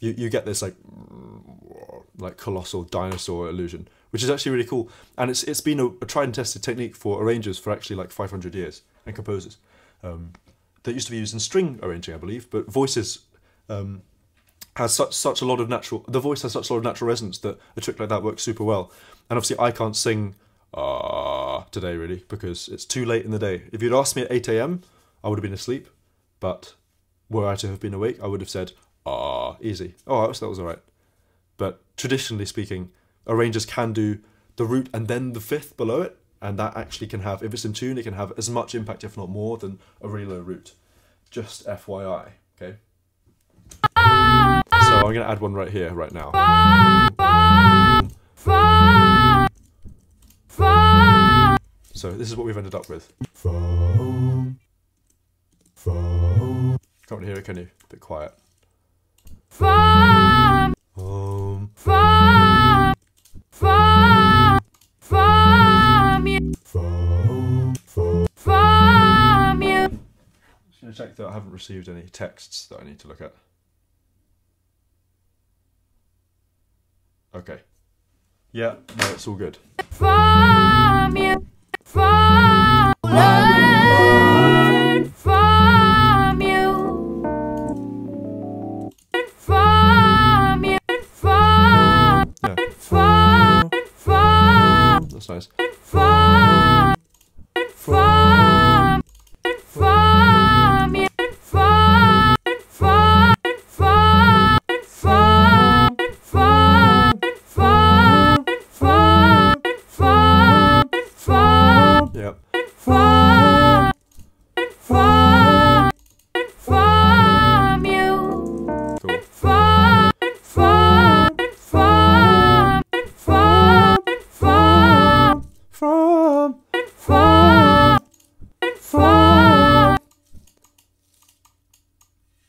You get this like colossal dinosaur illusion, which is actually really cool, and it's been a tried and tested technique for arrangers for actually like 500 years, and composers. That used to be used in string arranging, I believe, but voices has such a lot of natural. The voice has such a lot of natural resonance that a trick like that works super well. And obviously, I can't sing today really because it's too late in the day. If you'd asked me at 8 a.m, I would have been asleep, but were I to have been awake, I would have said easy. Oh, that was all right. But traditionally speaking, arrangers can do the root and then the fifth below it, and that actually can have, if it's in tune, it can have as much impact, if not more, than a really low root. Just FYI, okay? So I'm going to add one right here, right now. So this is what we've ended up with. Can't really hear it, can you? A bit quiet. Just going to check that I haven't received any texts that I need to look at. Okay. Yeah, no, it's all good. From you, learn from you, That's nice.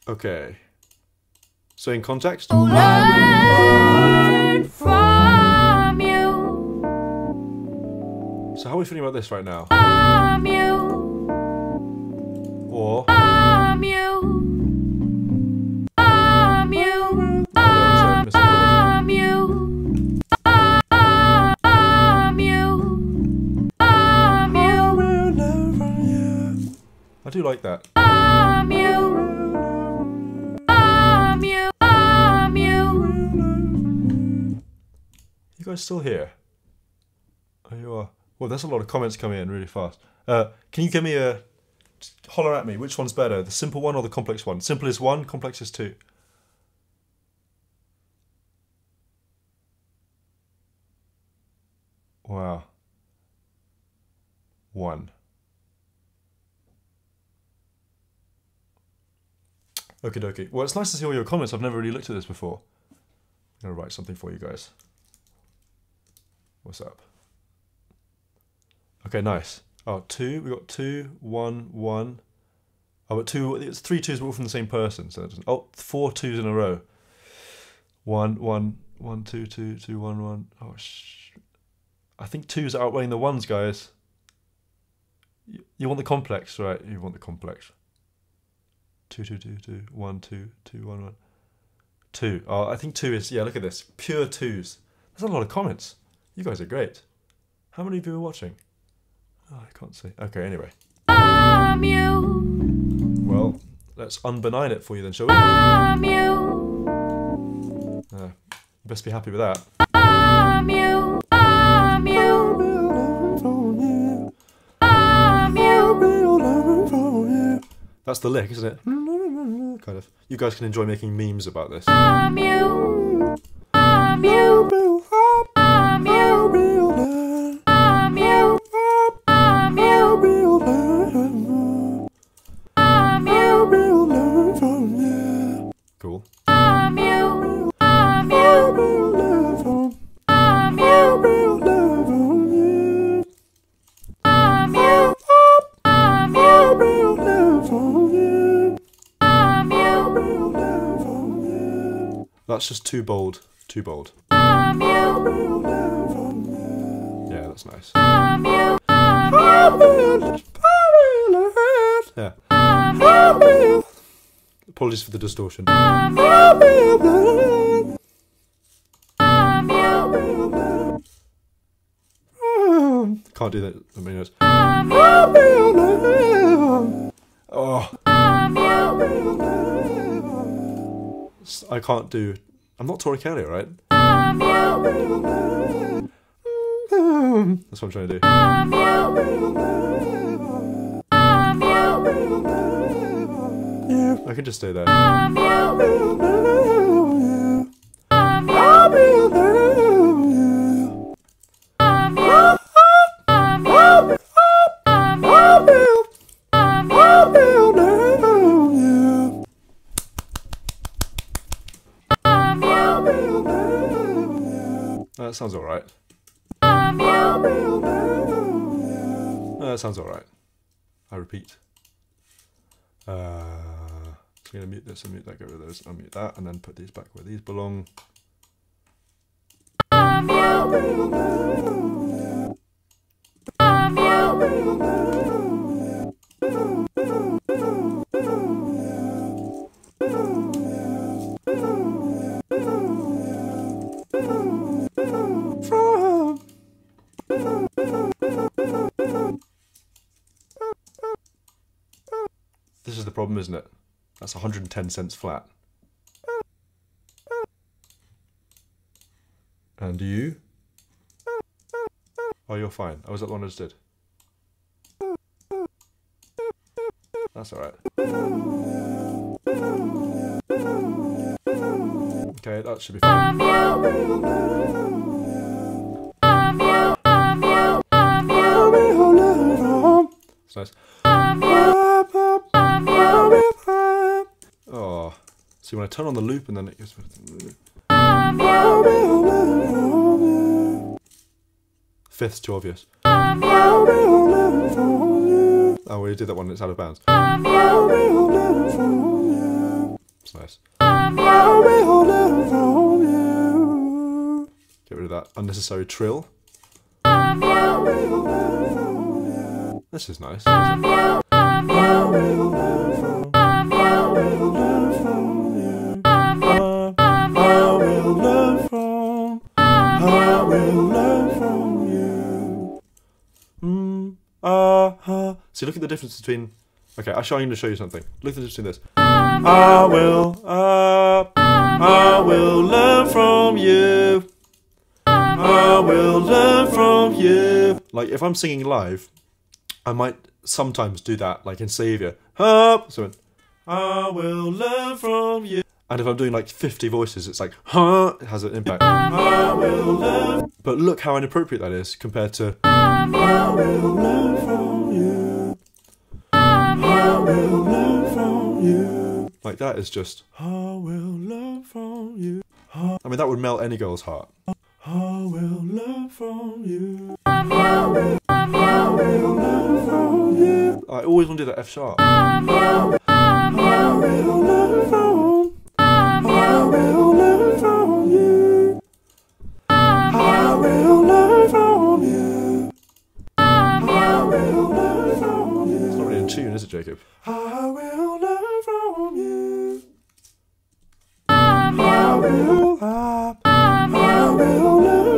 Okay. So in context. learn from you, So how are we feeling about this right now? from you, Or from you, from you, from you, from you, I do like that. from you, from you, from you. You guys still here? Oh, you are. Well, there's a lot of comments coming in really fast. Can you give me a... Holler at me, which one's better? The simple one or the complex one? Simple is 1, complex is 2. Wow. 1. Okie dokie. Well, it's nice to see all your comments. I've never really looked at this before. I'm going to write something for you guys. What's up? Okay, nice. Oh, 2. We got 2, 1, 1. Oh, but 2. It's 3 2s, but all from the same person. So it doesn't. Oh, 4 2s in a row. 1, 1, 1, 2, 2, 2, 1, 1. Oh, I think 2s are outweighing the 1s, guys. You want the complex, right? You want the complex. 2, 2, 2, 2, 1, 2, 2, 1, 1. 2. Oh, I think 2 is, yeah, look at this. Pure 2s. There's a lot of comments. You guys are great. How many of you are watching? Oh, I can't see. Okay, anyway. From you, Well, let's unbenign it for you then, shall we? from you, You best be happy with that. from you, from you, from you, That's the lick, isn't it? Kind of. You guys can enjoy making memes about this. from you, from you, from you, from you, from you, Cool. from you, from you, from you, That's just too bold. Too bold. from you, Yeah, that's nice. from you, Yeah. Apologies for the distortion. from you, Can't do that. I mean, it's... from Oh, I can't do... I'm not Tori Kelly, right? That's what I'm trying to do. I can just stay there. sounds alright. That sounds alright. I repeat. So I'm going to mute this and mute that, get rid of those, unmute that, and then put these back where these belong. This is the problem, isn't it? That's 110 cents flat. And you? Oh, you're fine. Oh, was that the one I just did? That's alright. Okay, that should be fine. It's nice. Oh, see when I turn on the loop and then it goes. Fifth's too obvious. Oh, we did that one. It's out of bounds. It's nice. Get rid of that unnecessary trill. This is nice. See, look at the difference between. Okay, I'm going to show you something. Look at the difference between this. I will learn from you. I will learn from you. Like, if I'm singing live, I might sometimes do that, like in Saviour. So, I will learn from you. And if I'm doing like 50 voices, it's like, it has an impact. I will learn. But look how inappropriate that is compared to. I will learn from you. I will learn from you. Like that is just. I will learn from you. I mean, that would melt any girl's heart. I will learn from you. I will learn from you. I always want to do that F sharp. I will learn from. I will learn from you. I will learn from you. I will learn from you. It's not really in tune, is it, Jacob? I will learn from you. I will learn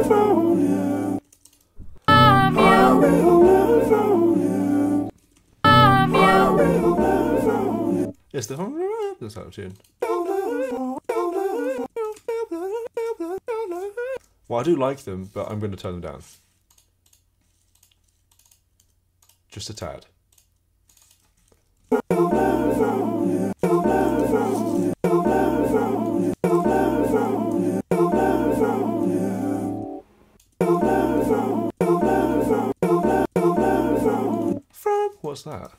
from you. I will learn from you. I will learn from you. Yes, that's out of tune. Well, I do like them, but I'm going to turn them down. Just a tad. What's that?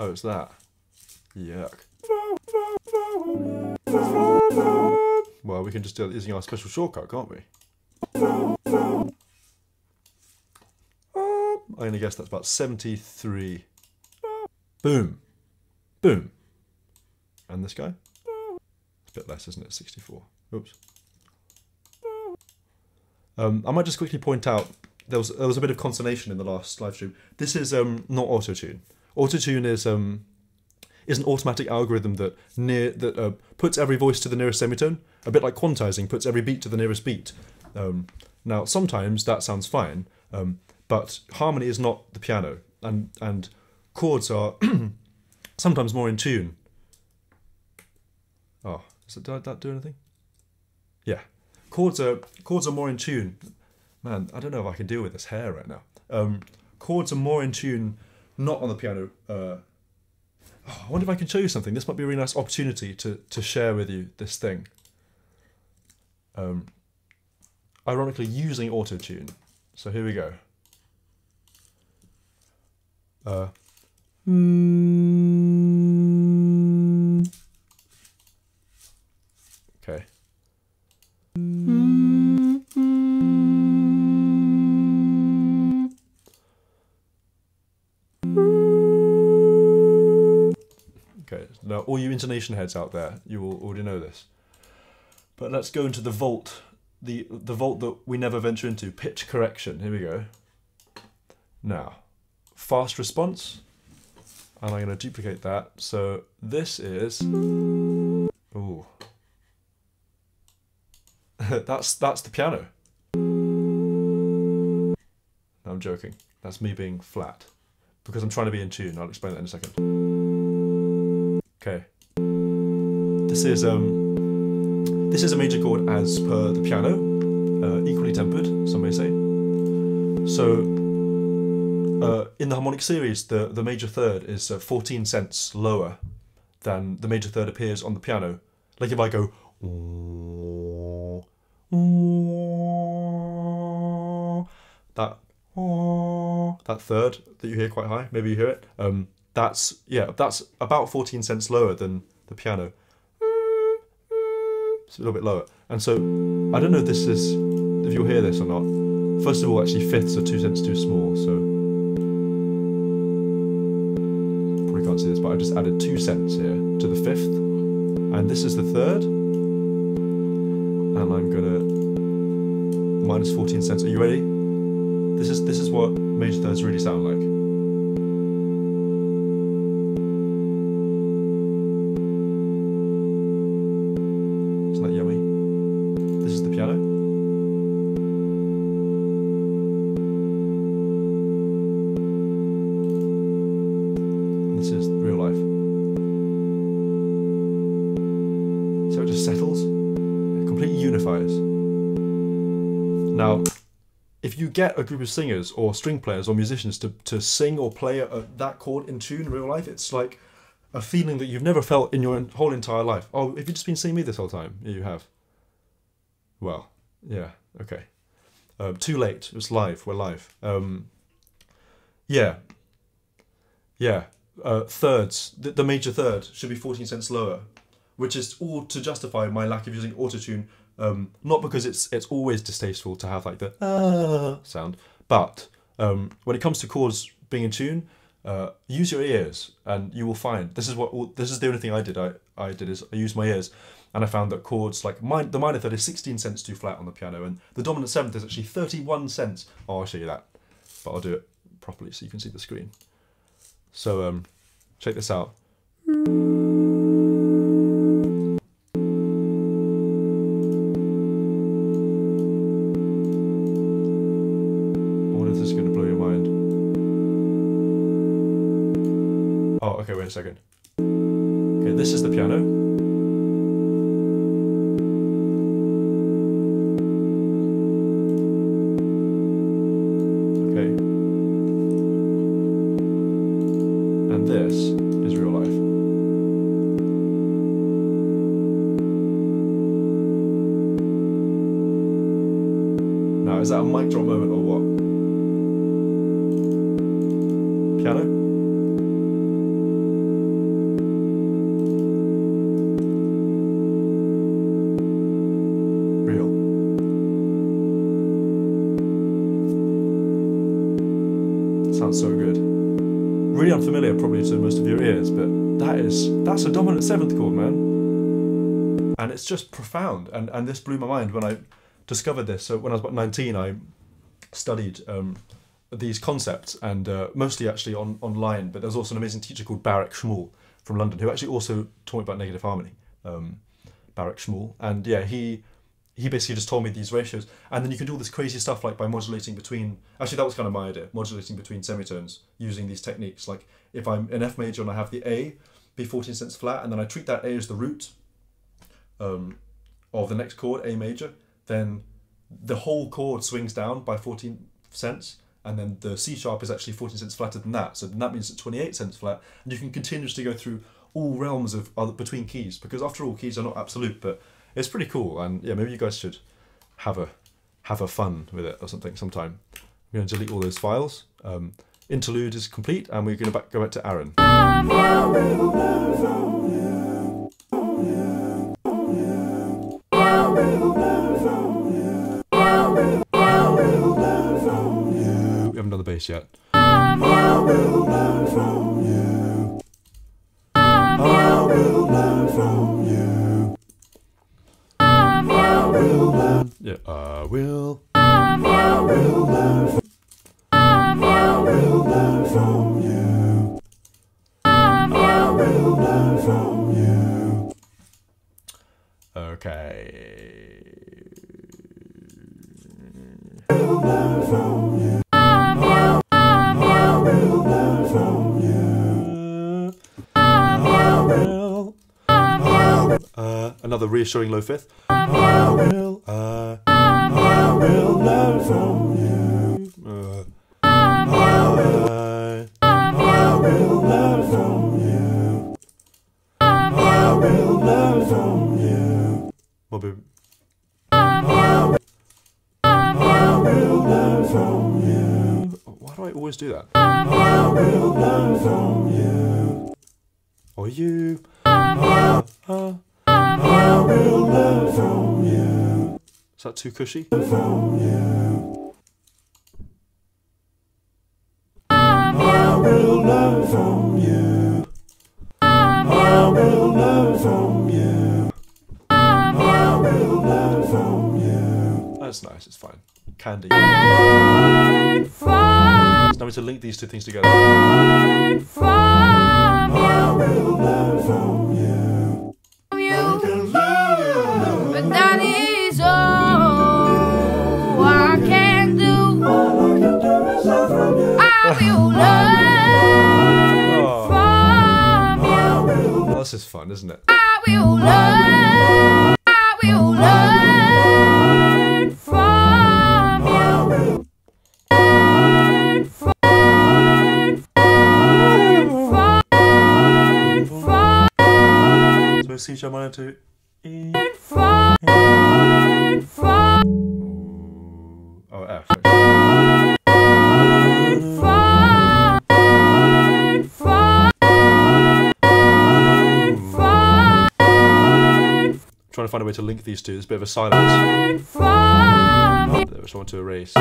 Oh, it's that. Yuck. Well, we can just do it using our special shortcut, can't we? I'm going to guess that's about 73. Boom. Boom. And this guy? It's a bit less, isn't it? 64. Oops. I might just quickly point out, there was a bit of consternation in the last live stream. This is not auto-tune. Auto-tune is an automatic algorithm that puts every voice to the nearest semitone, a bit like quantizing puts every beat to the nearest beat. Now, sometimes that sounds fine, but harmony is not the piano, and chords are sometimes more in tune. Oh, did that do anything? Yeah, chords are more in tune. Man, I don't know if I can deal with this hair right now. Chords are more in tune, not on the piano. I wonder if I can show you something. This might be a really nice opportunity to share with you this thing. Ironically, using auto-tune. So here we go. Okay. Okay, now all you intonation heads out there, you will already know this. But let's go into the vault, the vault that we never venture into, pitch correction. Here we go. Now, fast response, and I'm going to duplicate that. So this is, ooh, that's the piano. No, I'm joking. That's me being flat because I'm trying to be in tune. I'll explain that in a second. Okay, this is a major chord as per the piano, equally tempered, some may say. So in the harmonic series, the major third is 14 cents lower than the major third appears on the piano. Like if I go, that third that you hear quite high, maybe you hear it. That's about 14 cents lower than the piano. It's a little bit lower, and so I don't know if you'll hear this or not. First of all, actually fifths are 2 cents too small, so probably can't see this, but I just added 2 cents here to the fifth, and this is the third, and I'm gonna minus 14 cents. Are you ready? This is what major thirds really sound like. Isn't that yummy? This is the piano. And this is real life. So it just settles. It completely unifies. Now, if you get a group of singers or string players or musicians to sing or play that chord in tune in real life, it's like a feeling that you've never felt in your whole entire life. Oh, have you just been singing me this whole time? Yeah, you have. Well, yeah, okay. Too late. It was live. We're live. Thirds. The major third should be 14 cents lower, which is all to justify my lack of using autotune. Not because it's always distasteful to have like the sound, but when it comes to chords being in tune, use your ears, and you will find this is the only thing I did. I used my ears, and I found that chords like the minor third is 16 cents too flat on the piano, and the dominant seventh is actually 31 cents. Oh, I'll show you that, but I'll do it properly so you can see the screen. So check this out. Okay, wait a second. Okay, this is the piano. Okay. And this is real life. Now, is that a mic drop moment or what? Piano? Sounds so good. Really unfamiliar probably to most of your ears, but that's a dominant seventh chord, man. And it's just profound, and this blew my mind when I discovered this. So when I was about 19, I studied these concepts, and mostly actually online, but there's also an amazing teacher called Barak Shmuel from London, who actually also taught me about negative harmony. Barak Shmuel, and yeah, he basically just told me these ratios, and then you can do all this crazy stuff like by modulating between, actually that was kind of my idea, modulating between semitones using these techniques. Like if I'm in F major and I have the A be 14 cents flat, and then I treat that A as the root of the next chord, A major, then the whole chord swings down by 14 cents, and then the C sharp is actually 14 cents flatter than that, so that means it's 28 cents flat, and you can continuously go through all realms of between keys, because after all, keys are not absolute, but it's pretty cool. And yeah, maybe you guys should have a fun with it or something sometime. We're going to delete all those files. Interlude is complete, and we're going to go back to Aaron. We haven't done the bass yet. I will learn from you. I will learn from you. I will learn. Yeah, I will. I will learn from. I will learn from you. I will learn from you. Okay. I will learn from you. I will learn from you. I will. Another reassuring low fifth. I will learn from you. I will learn from you. I will learn from you. What baby? I will learn from you. Why do I always do that? I will learn from you. Or you. I will learn from you. Is that too cushy? From you. I will learn from you. I will learn from you. I will learn from you. That's nice, it's fine. Candy. Now we need to link these two things together. I will learn from you. But that is all I can do. All I can do is learn from you. I will learn from you. Oh, this is fun, isn't it? I will learn. I will learn from you. So C sharp minor to E. Oh, F. Trying to find a way to link these two. There's a bit of a silence. Which I want to erase.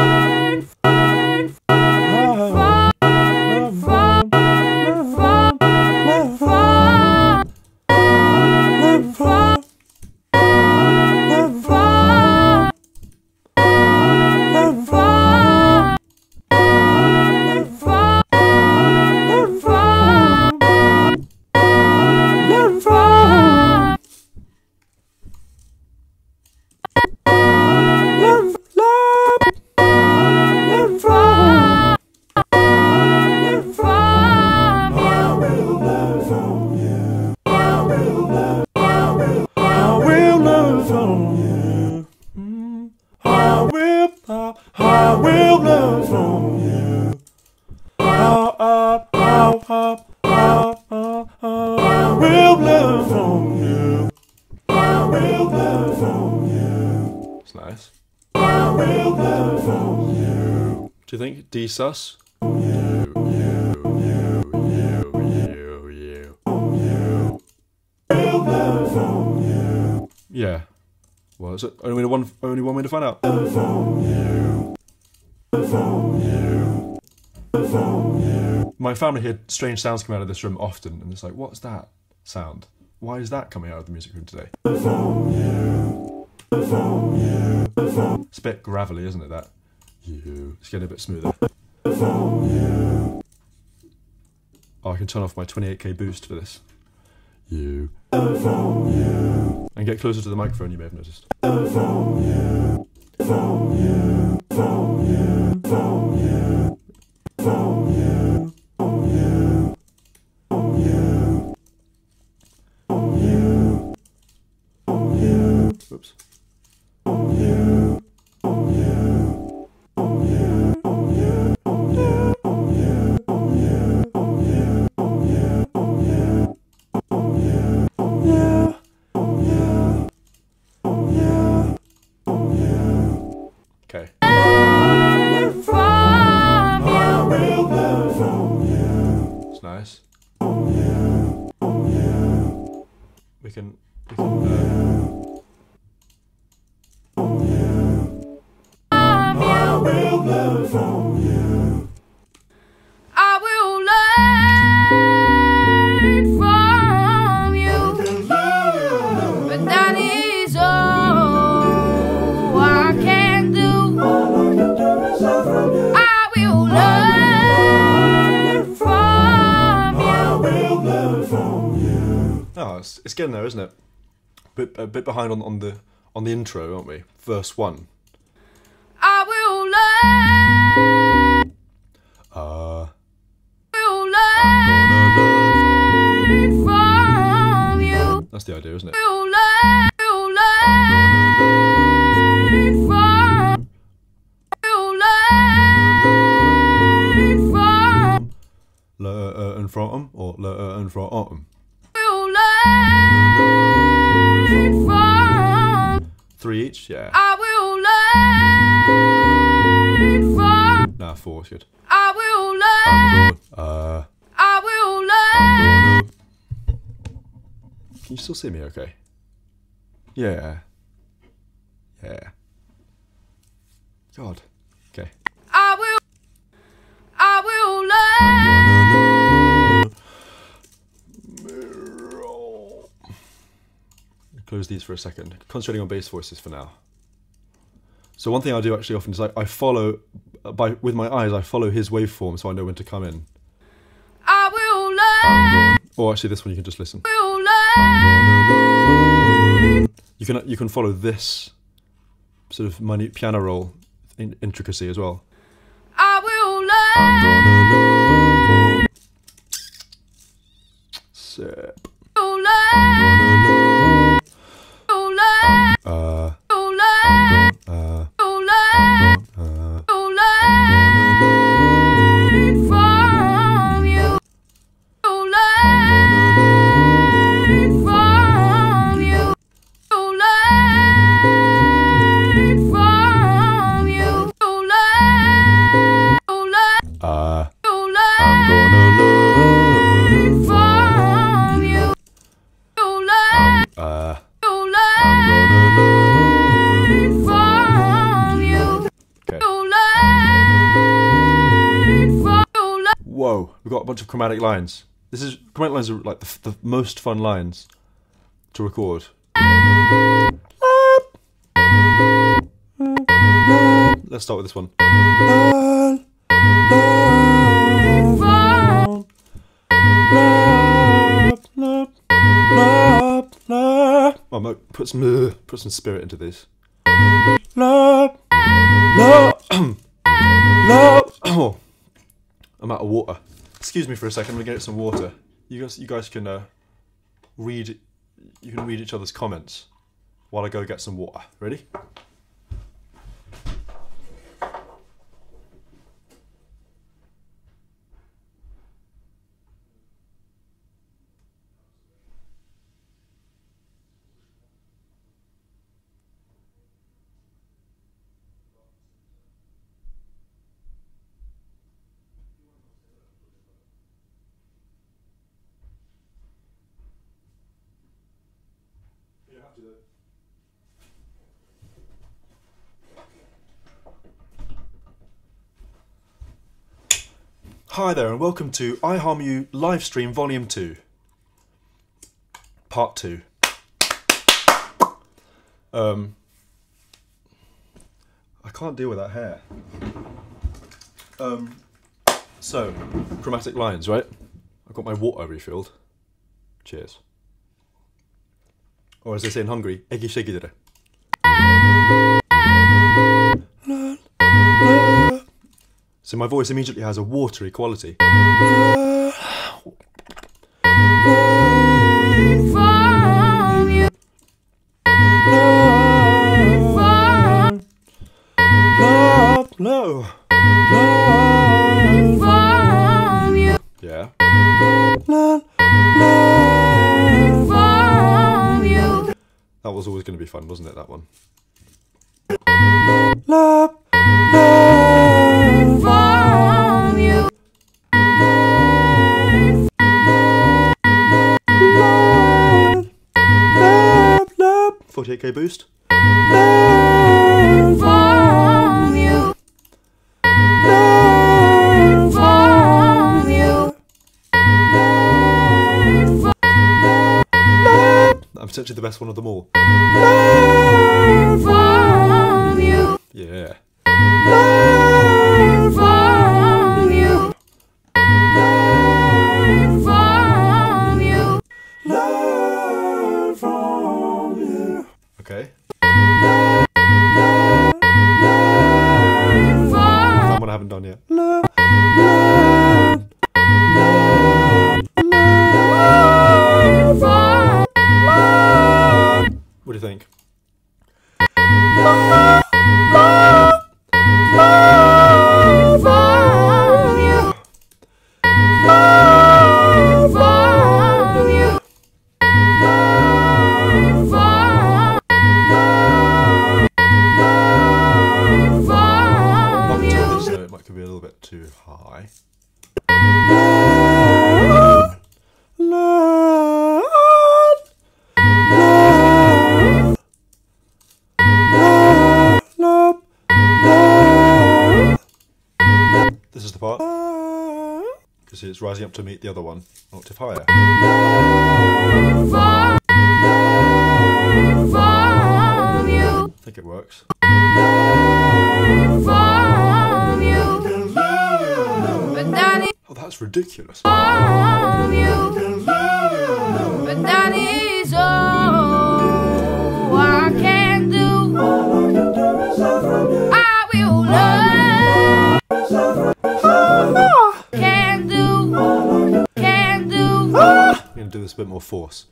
Do you think D sus? Yeah. Well, is it only one way to find out? My family hear strange sounds come out of this room often, and it's like, what's that sound? Why is that coming out of the music room today? It's a bit gravelly, isn't it, that? It's getting a bit smoother. Oh, I can turn off my 28k boost for this. And get closer to the microphone, you may have noticed. Oops. Okay. Nice. We can I will learn from you. I will learn from you. But that is all I can do. I will learn from you. Oh, it's getting there, isn't it? A bit behind on the intro, aren't we? Verse 1. I will learn. From you. That's the idea, isn't it? Will learn from. Will Learn from or learn from. Will learn from. 3 each, yeah. I will learn from. Nah, 4 is good. I will learn. I will learn. Can you still see me okay? Yeah. Yeah. God. Okay. I will learn. Close these for a second. Concentrating on bass voices for now. So one thing I do actually often is I follow, with my eyes, I follow his waveform so I know when to come in. I will learn. Or actually this one you can just listen. Will learn. You can follow this sort of minute piano roll intricacy as well. I will learn. Sip. Will learn. Will learn. Will learn. Will learn. Will learn from you. Will learn from you. Will learn from you. Will learn. Will learn. Will learn from you. Will learn. Will learn from you. Okay. Will learn from. Whoa, we've got a bunch of chromatic lines. Chromatic lines are like the most fun lines to record. Let's start with this one. Put some spirit into this. Oh, I'm out of water. Excuse me for a second. I'm gonna get some water. You guys can read. You can read each other's comments while I go get some water. Ready? Hi there and welcome to IHarmU Livestream Volume 2. Part 2. I can't deal with that hair. So, chromatic lines, right? I've got my water refilled. Cheers. Or as they say in Hungary, eggy shaggy dere. So my voice immediately has a watery quality. From you. No. From you. Yeah. From you. That was always going to be fun, wasn't it, that one? From you. 8K boost. Learn from you. Learn from you. I'm potentially the best one of them all. Learn from you. Yeah. Learn from you. Learn from you. Learn from you. Okay. That one I haven't done yet. What do you think? It might be a little bit too high. This is the part. Because it's rising up to meet the other one, an octave higher. I think it works. Oh, that's ridiculous. But that is all I can do. I will learn. Can do. I'm going to do this a bit more force.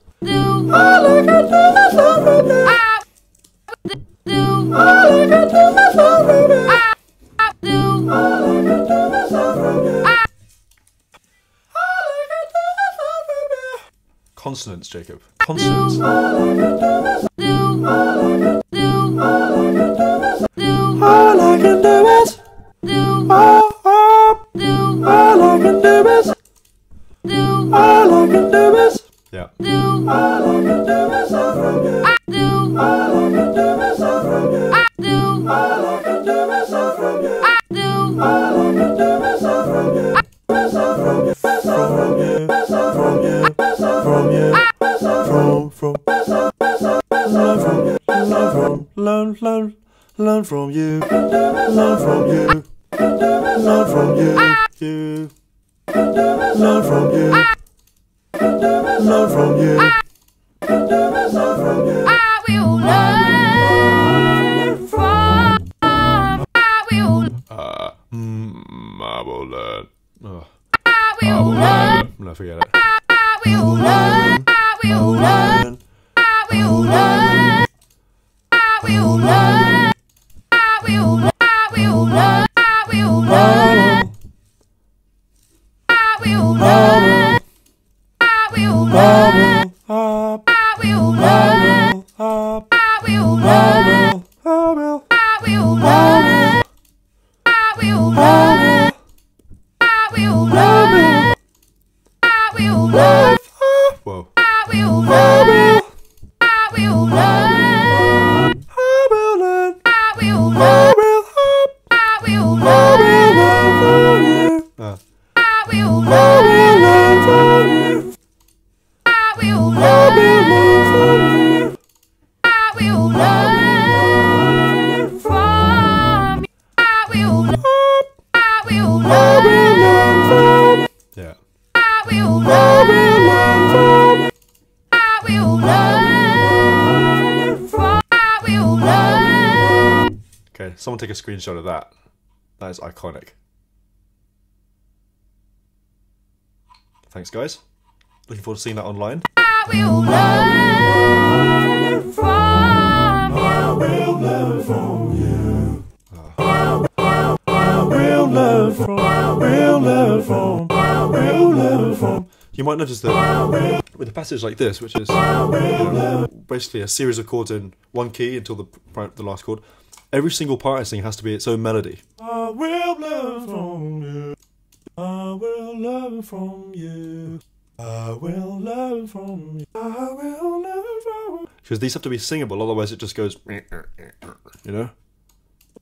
Consonants, Jacob. Consonants. All I can do is. All I can do is. All I can do is. Yeah. All I can do is from you. All I can do is from you. All I can do is from you. All I can do is from you. From learn from you, learn from you, learn from you, learn from you, learn from you, I will learn from. I will learn. Oh. I will learn. No, forget it. I will learn. I will learn. I will learn. I will learn. I will learn. I will learn. I will learn. I will learn. I will learn. I will learn. I will learn. I will learn. I will learn. I will learn. I will learn. Whoa. I will learn. I will learn. I will learn. I will learn. I will learn. I will learn. I will learn. I will learn from you. I will learn. I will learn. Yeah. I will learn. I will learn from. I will learn. Okay, someone take a screenshot of that. That is iconic. Thanks, guys. Looking forward to seeing that online. I will learn from you. I will learn from you. I will learn from. I will learn from. I will learn from. You might notice that with a passage like this, which is basically a series of chords in one key until the last chord, every single part I sing has to be its own melody. I will learn from you. I will learn from you. I will learn from you. I will learn from you. Because these have to be singable, otherwise it just goes, you know?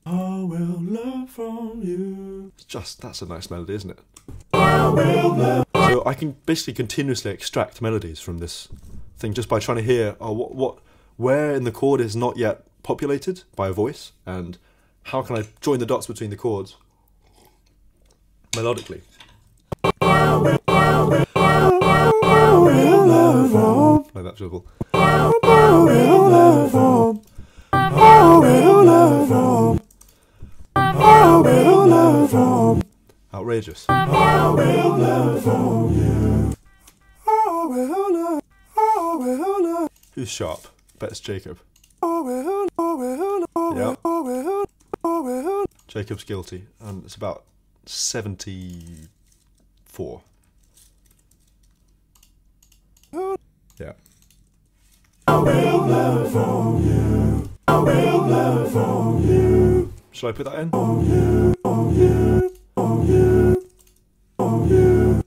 I will learn from you. That's a nice melody, isn't it? I will learn. So I can basically continuously extract melodies from this thing just by trying to hear where in the chord is not yet populated by a voice, and how can I join the dots between the chords melodically. Like that triple. Outrageous. Who's sharp? Bet it's Jacob. Yeah. Jacob's guilty, and it's about 74. Yeah. I will learn from you. I will learn from you. Shall I put that in?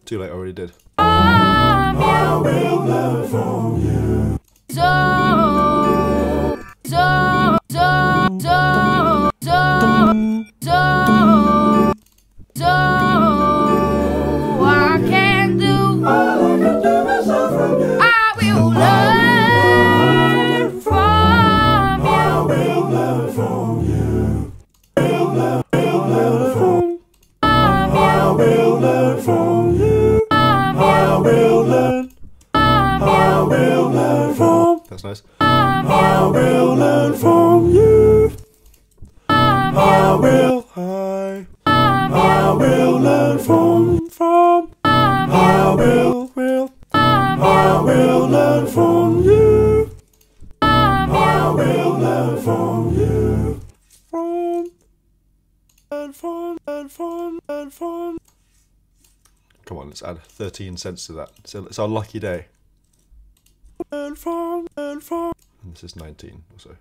Too late, I already did. I will learn from you. I can do. All I can do is learn from you. I will learn from you. I will learn from you. I will learn from you. I will learn from you. I will learn from. That's nice. I will learn from you. I will learn from. I will learn from you. I will learn from you. Come on, let's add 13 cents to that. So it's our lucky day. And this is 19 or so.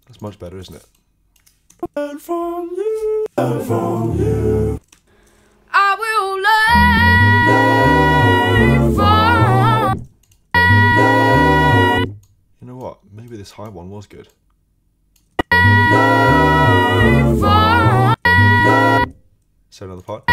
That's much better, isn't it? I will learn from. You know what? Maybe this high one was good. So another part.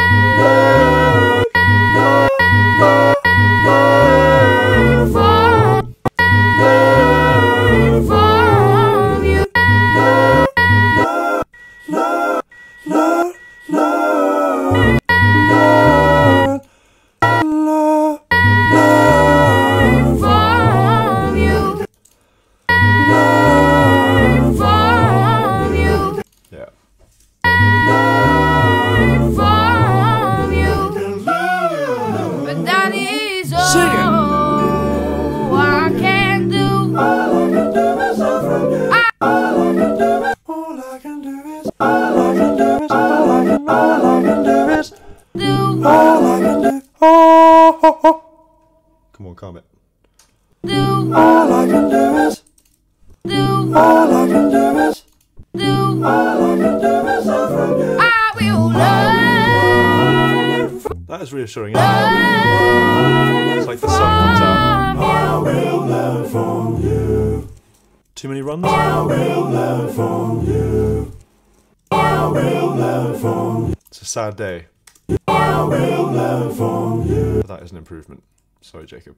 Come on, calm it. All I can do is learn from you. That is reassuring. It's like the sun comes out. I will learn from you. Too many runs? I will learn from you. I will learn from you. It's a sad day. I will learn from you. But that is an improvement. Sorry, Jacob.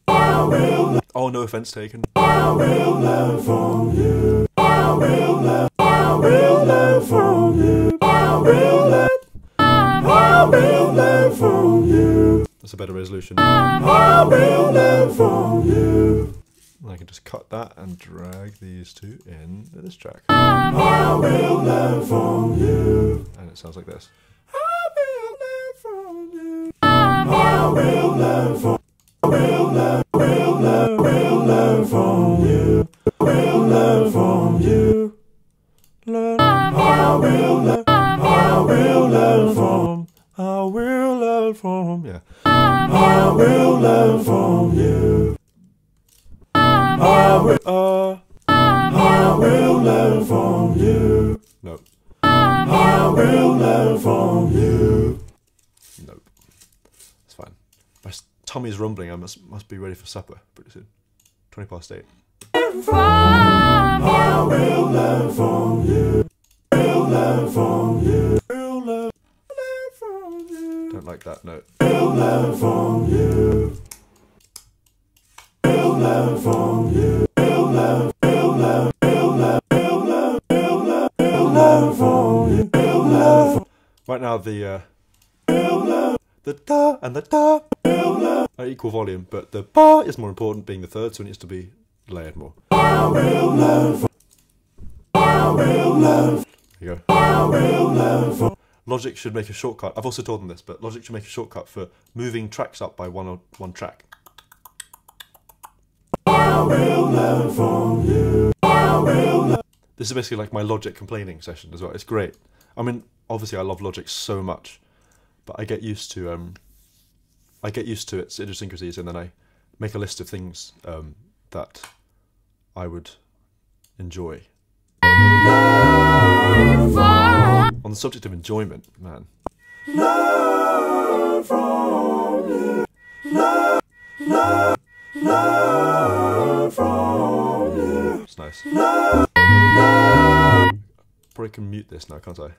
I will. Oh, no offense taken. I will learn from you. I will learn. I will learn from you. I will learn. I will learn from you. That's a better resolution. I will learn from you. I can just cut that and drag these two in this track. I will learn from you. And it sounds like this. I will learn from you. I will learn from. I will learn. Will learn from you. Will learn from you. Learn. I will learn. I will learn from. I will learn from. Yeah. I will learn from you. I will learn from you. No. I will learn from tummy's rumbling. I must be ready for supper pretty soon. 20 past 8. I will learn from you. Will learn from you. Will learn from you. Don't like that note. Will learn from you. Will learn from you. Will learn. Will learn. Will learn. Will learn. Will learn. Will learn from you. Will learn. Right now the da and the da are equal volume, but the ba is more important, being the third, so it needs to be layered more. I will learn from. I will learn. There you go. I will learn from. Logic should make a shortcut. I've also told them this, but Logic should make a shortcut for moving tracks up by one track. I will learn from you. I will learn. This is basically like my Logic complaining session as well. It's great. I mean, obviously I love Logic so much, but I get used to its idiosyncrasies, and then I make a list of things that I would enjoy. On the subject of enjoyment, man. Learn from you. Learn from you. It's nice. Learn Probably can mute this now, can't I?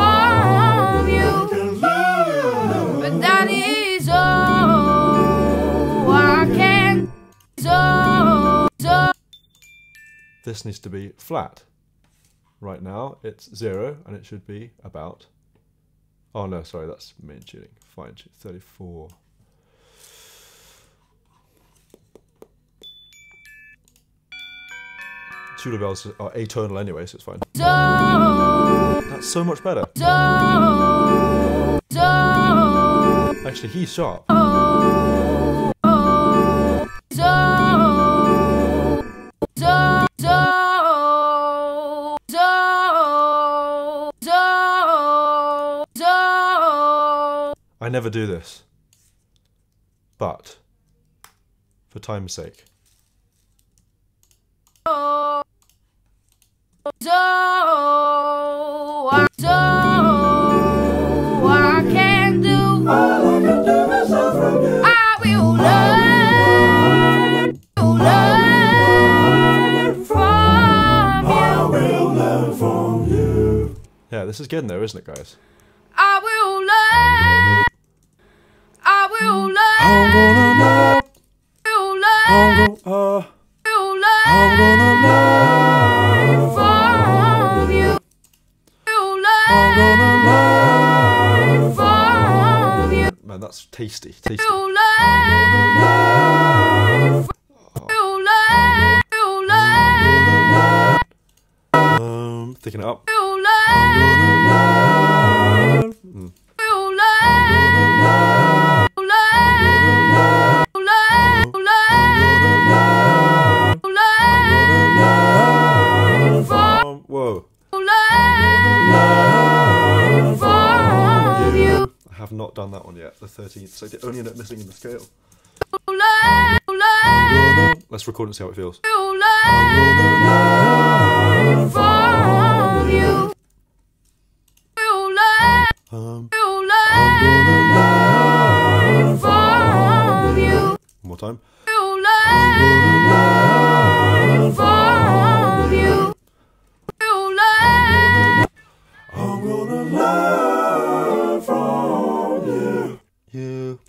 from you. But that is all I can. So. This needs to be flat. Right now it's 0, and it should be about. Oh no, sorry, that's main tuning. Fine tune 34. Tuner bells are atonal anyway, so it's fine. That's so much better. Actually, he's sharp. I never do this, but for time's sake. I can do. All I can do is learn from you. I will learn from you. I will learn from you. Yeah, this is getting there, isn't it, guys? I will learn. I will learn. I'm gonna learn. Will learn. Will learn. I'm gonna learn from you. Will I'm learn gonna from you. Man, that's tasty, tasty. Will learn. Will learn. Will learn. Thicken it up. Will learn. Will learn. Will learn. Will learn from. Whoa. Will learn from you. I have not done that one yet. The 13th, so the only note missing in the scale. Will learn. Let's record and see how it feels. Will learn from you. Will learn. Will learn from you. One more time. Will learn from you. Will learn. I'm gonna learn from you. You.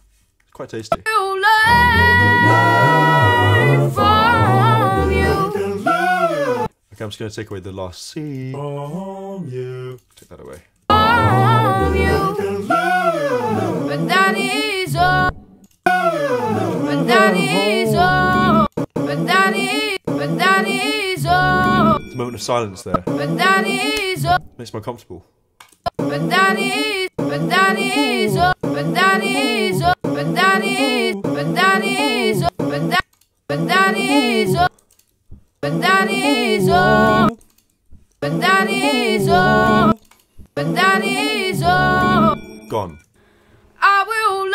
It's quite tasty. Will learn from you. Okay, I'm just going to take away the last C. From you. Take that away. From you. But that is all. But that is all. But that is all. There's a moment of silence there. But that is all. Makes me uncomfortable. But that is all. But that is all. But that is all. But that is all. But that is all. But that is all. But that is all. But that is all. But that is all. Gone. I will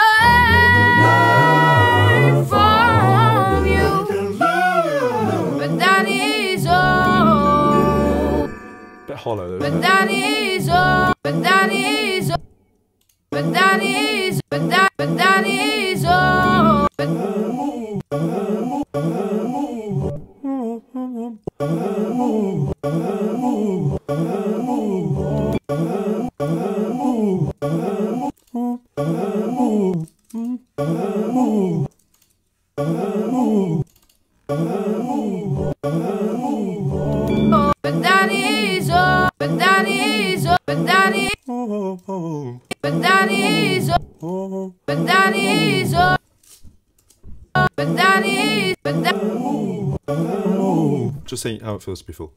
learn from you. But that is all. Bit hollow though. But that is all. But that is all. But that is. But that. but that is all. But that is all. But that is all. But that is. But that is all. But that is all. But that is. But that. Just saying how it feels to be full.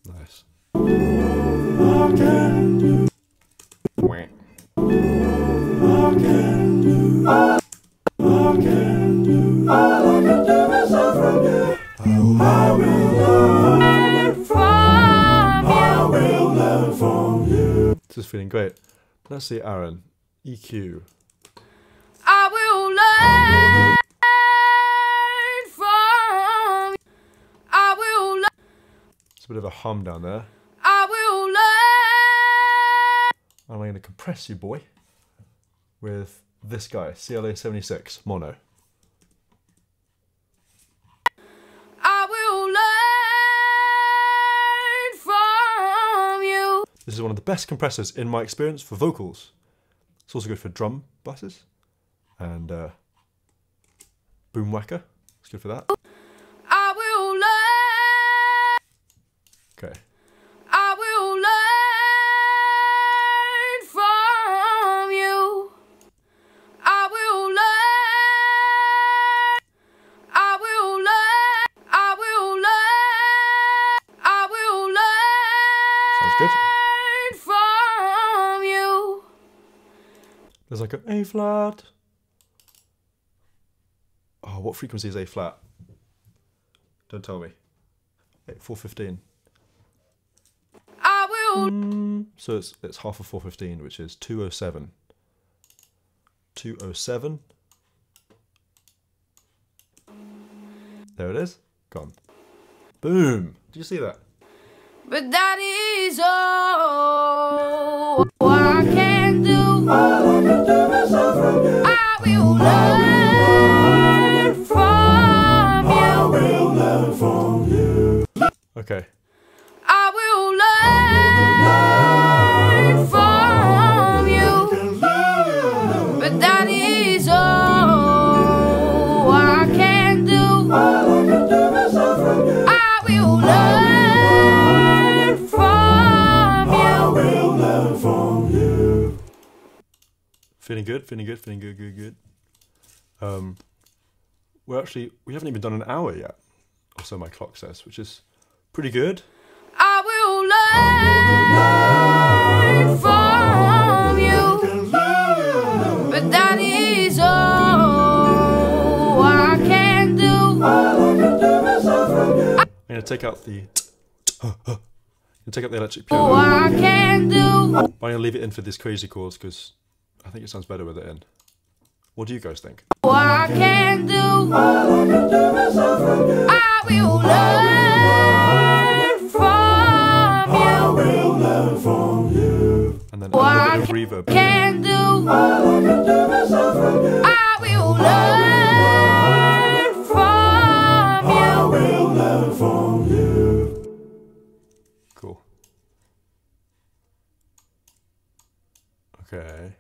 Nice. This is feeling great. Let's see, Aaron. EQ. I will learn from. I will learn. It's a bit of a hum down there. I will learn. And I'm going to compress you, boy, with this guy, CLA 76 mono. I will learn from you. This is one of the best compressors in my experience for vocals. It's also good for drum buses and boom whacker. It's good for that. I will learn. Okay. I will learn from you. I will learn. I will learn. I will learn. I will learn. Sounds good. From you. There's like an A flat. Oh, what frequency is A flat? Don't tell me. 415. I will. So it's half of 415, which is 207. 207. There it is. Gone. Boom. Do you see that? But that is all I can do. I will learn from you. I will learn from you. Okay. I will learn from you. But that is all I can do. I will learn from you. Feeling good, feeling good, feeling good, good, good. We haven't even done an hour yet, or so my clock says, which is pretty good. I will learn from you. But that is all I can do. I'm gonna take out the electric piano. All I can do. I'm gonna leave it in for these crazy chords because I think it sounds better with it in. What do you guys think? All I can do. I will learn from you. And then a little bit of reverb. Can do. I will learn from you. Cool. Okay.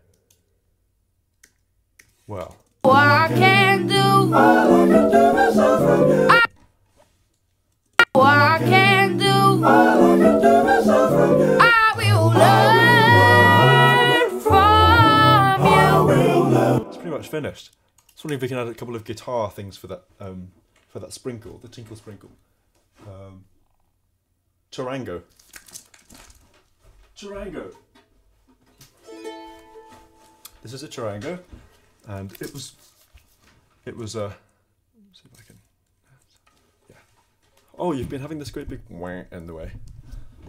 Well. All I can do. All I can do. I will learn from you. It's pretty much finished. I was wondering if we can add a couple of guitar things for that sprinkle, the tinkle sprinkle. Charango. Charango. This is a charango, and it was let's see if I can, yeah, oh, you've been having this great big wah in the way.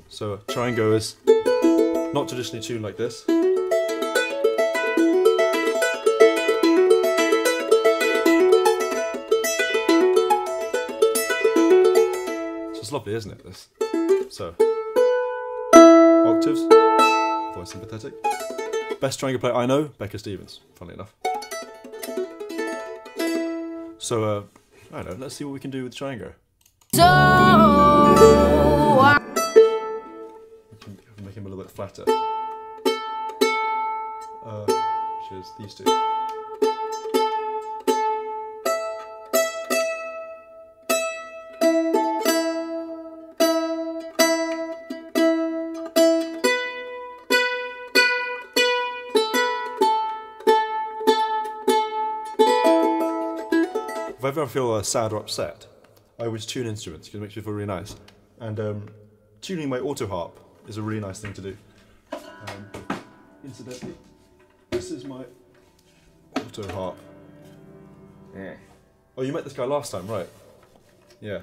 So triangle is not traditionally tuned like this. It's lovely, isn't it, this? So, octaves, voice sympathetic. Best triangle player I know, Becca Stevens, funnily enough. So, I don't know, let's see what we can do with triangle. So We can make him a little bit flatter. Which is these two. If I ever feel sad or upset, I always tune instruments because it makes me feel really nice. And tuning my auto harp is a really nice thing to do. Incidentally, this is my auto harp. Yeah. Oh, you met this guy last time, right? Yeah.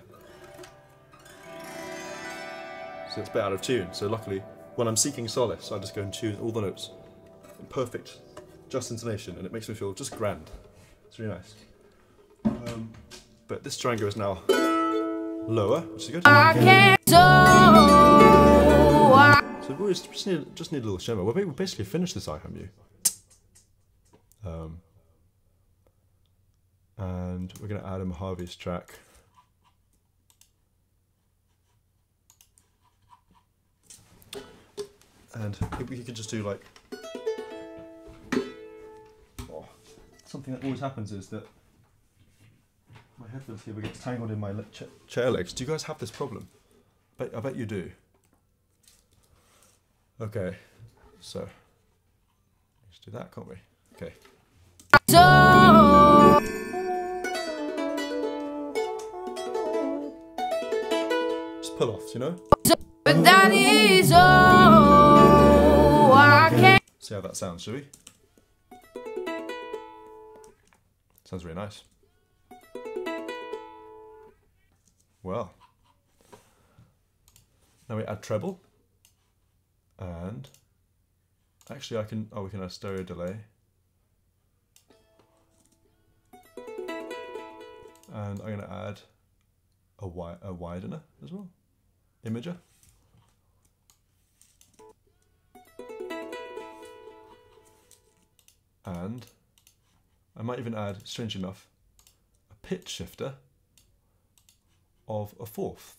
So it's a bit out of tune. So luckily, when I'm seeking solace, I just go and tune all the notes in perfect, just intonation, and it makes me feel just grand. It's really nice. But this triangle is now lower, which is good. So we just need a little shimmer. We'll basically finish this IHarmU. And we're going to add a Harvey's track. And we could just do like... Oh, something that always happens is that my headphones cable gets tangled in my chair legs. Do you guys have this problem? I bet you do. Okay, so let's do that, can't we? Okay. Just pull off, you know? but that is all I can. See how that sounds, shall we? Sounds really nice. Well, now we add treble, and actually we can add stereo delay, and I'm going to add a widener as well, imager, and I might even add, strangely enough, a pitch shifter of a fourth,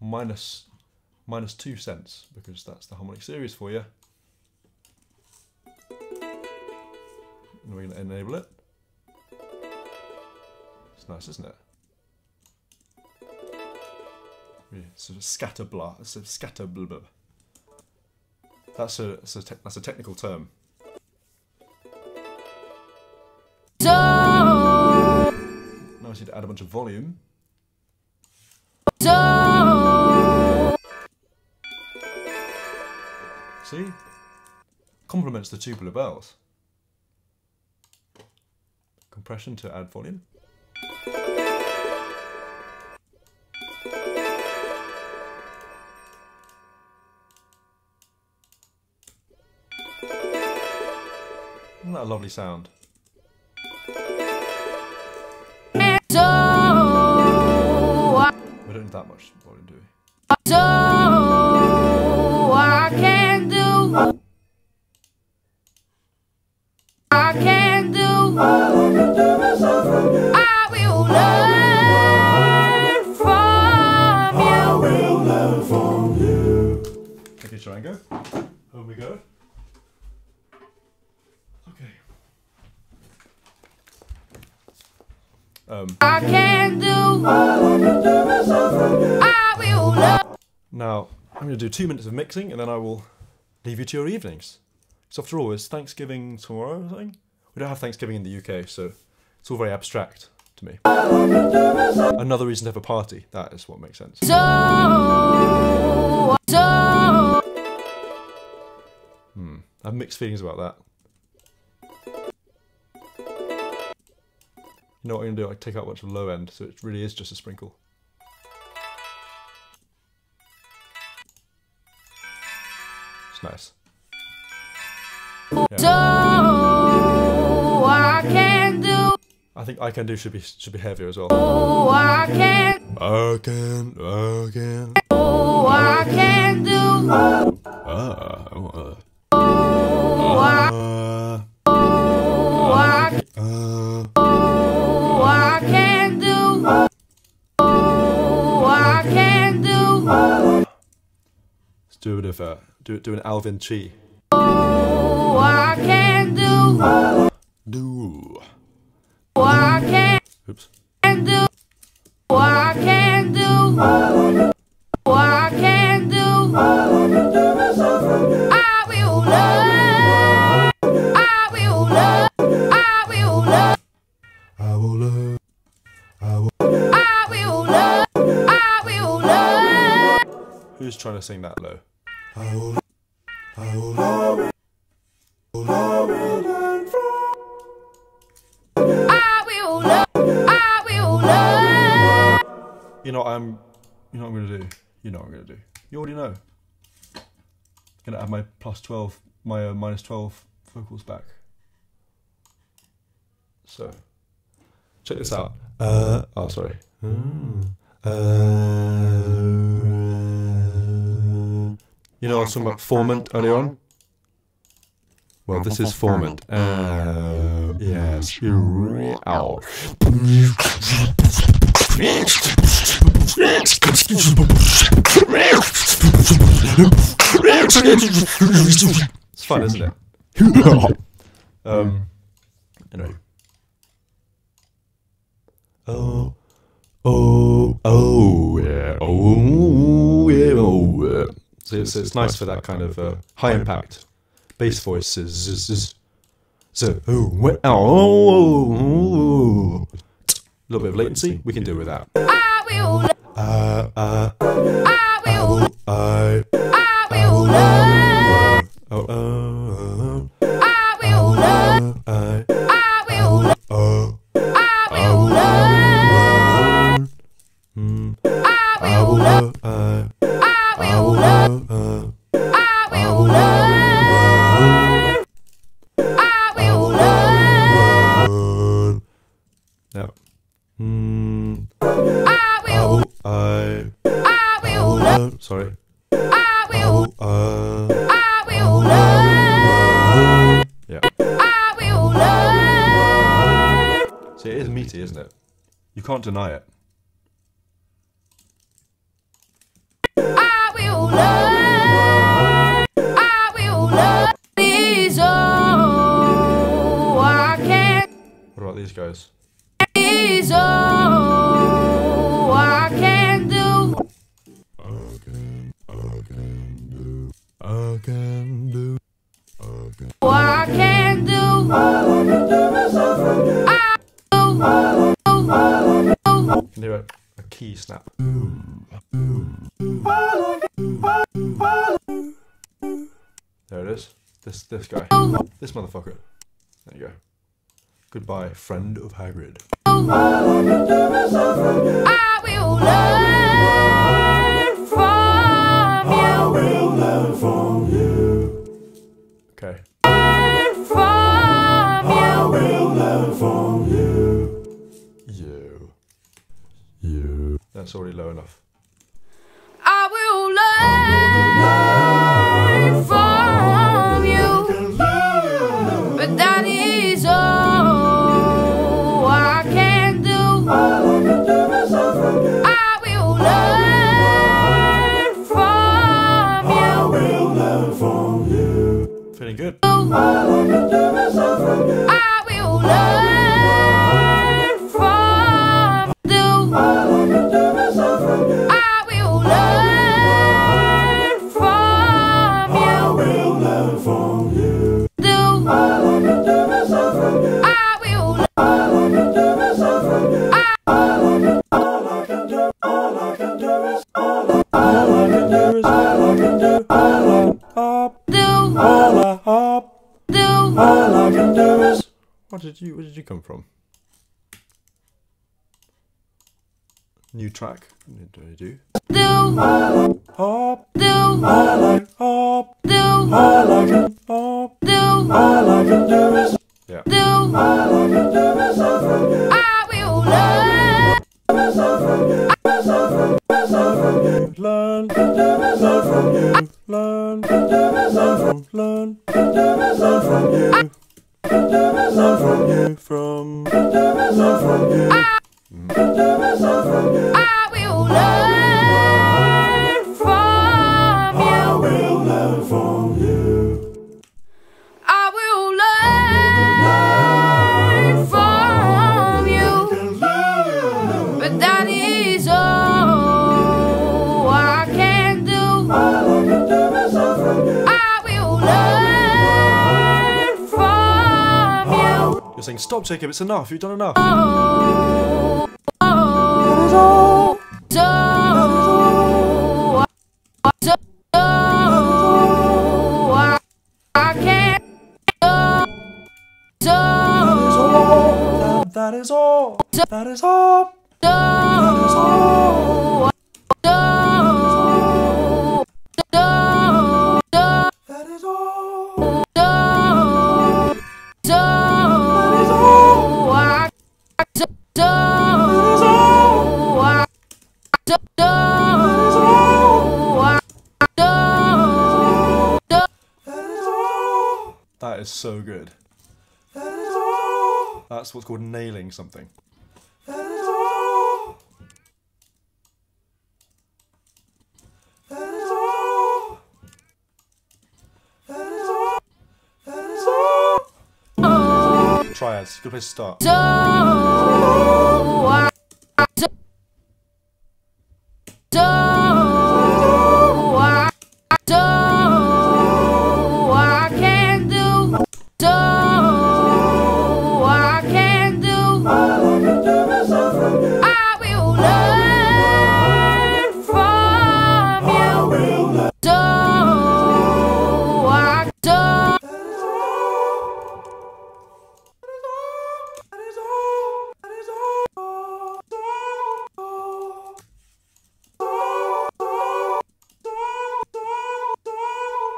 minus 2 cents, because that's the harmonic series for you. And we're going to enable it. It's nice, isn't it? Sort of scatter blah, sort of scatter blah blah. That's a technical term. Now I just need to add a bunch of volume. See? Complements the tubular bells. Compression to add volume. Isn't that a lovely sound? We don't need that much volume, do we? So I can do, I can do, I will learn from you. Okay, Triangle. Home we go. Okay. I can do, I will learn. Now, I'm going to do 2 minutes of mixing and then I will leave you to your evenings. So after all, it's Thanksgiving tomorrow or something? We don't have Thanksgiving in the UK, so it's all very abstract to me. Another reason to have a party, that is what makes sense. So I have mixed feelings about that. You know what I'm going to do? I take out a bunch of low end, so it really is just a sprinkle. It's nice. Yeah. So I can do. I think I Can Do should be heavier as well. Oh, I can. I can. Oh, I can do. Oh, I can do. Oh, I can do. Let's do a bit of do an Alvin Chi. Oh, I can do. Do. Oh, I can. Oops. Do. Oh, I can do. Oh, I can do. I will love. I will love. I will love. I will love. I will. I will love. I will love. Who's trying to sing that low? I will love. I will love. You know what I'm gonna do. You know what I'm gonna do. You already know. I'm gonna add my +12, my -12 vocals back. So, check this out. Oh, sorry. You know I was talking about formant earlier on? Well, this is formant. Yes. Ow. It's fun, isn't it? Anyway. Oh, yeah. Oh, yeah. So it's nice for that kind of high impact bass voices. So, a little bit of latency, we can deal with that. I will love. I will love. I will love. I will love. I will love. I will love. I will love. I will love. I will love. Yeah. I will love. Sorry. I will Yeah. I will love. See, it is meaty, isn't it? You can't deny it. I will love. I will love. Is all I can. What about these guys? Is all I can do. I can do. I can do. You can do a key snap. There it is. This guy. This motherfucker. There you go. Goodbye, friend of Hagrid. I will learn from you. I will learn from you. Okay. Learn from you. I will learn from you. You. That's already low enough. I will learn from you. But that is all I can do. I will learn from you. I will learn from you. Feeling good. I will learn from you. I will learn from you. I will learn from you. I will. All I can do, all I can do is all I can do is all I can do. All I can do is. Where did you come from? New track. What do I do? Hop, I like hop. I like it hop. I like it do it. Yeah. I like it do it from you. I will learn. Learn to do it from you. Learn to do it from learn to do it from you. From you. From you. I will learn from you. I will learn from you. I will learn from you. But that is all I can do. I will learn from you. You're saying, stop, Jacob, it's enough, you've done enough. Oh, That is all. That is all. That is all. That is all. That is so good. That's what's called nailing something. Triads, good place to start.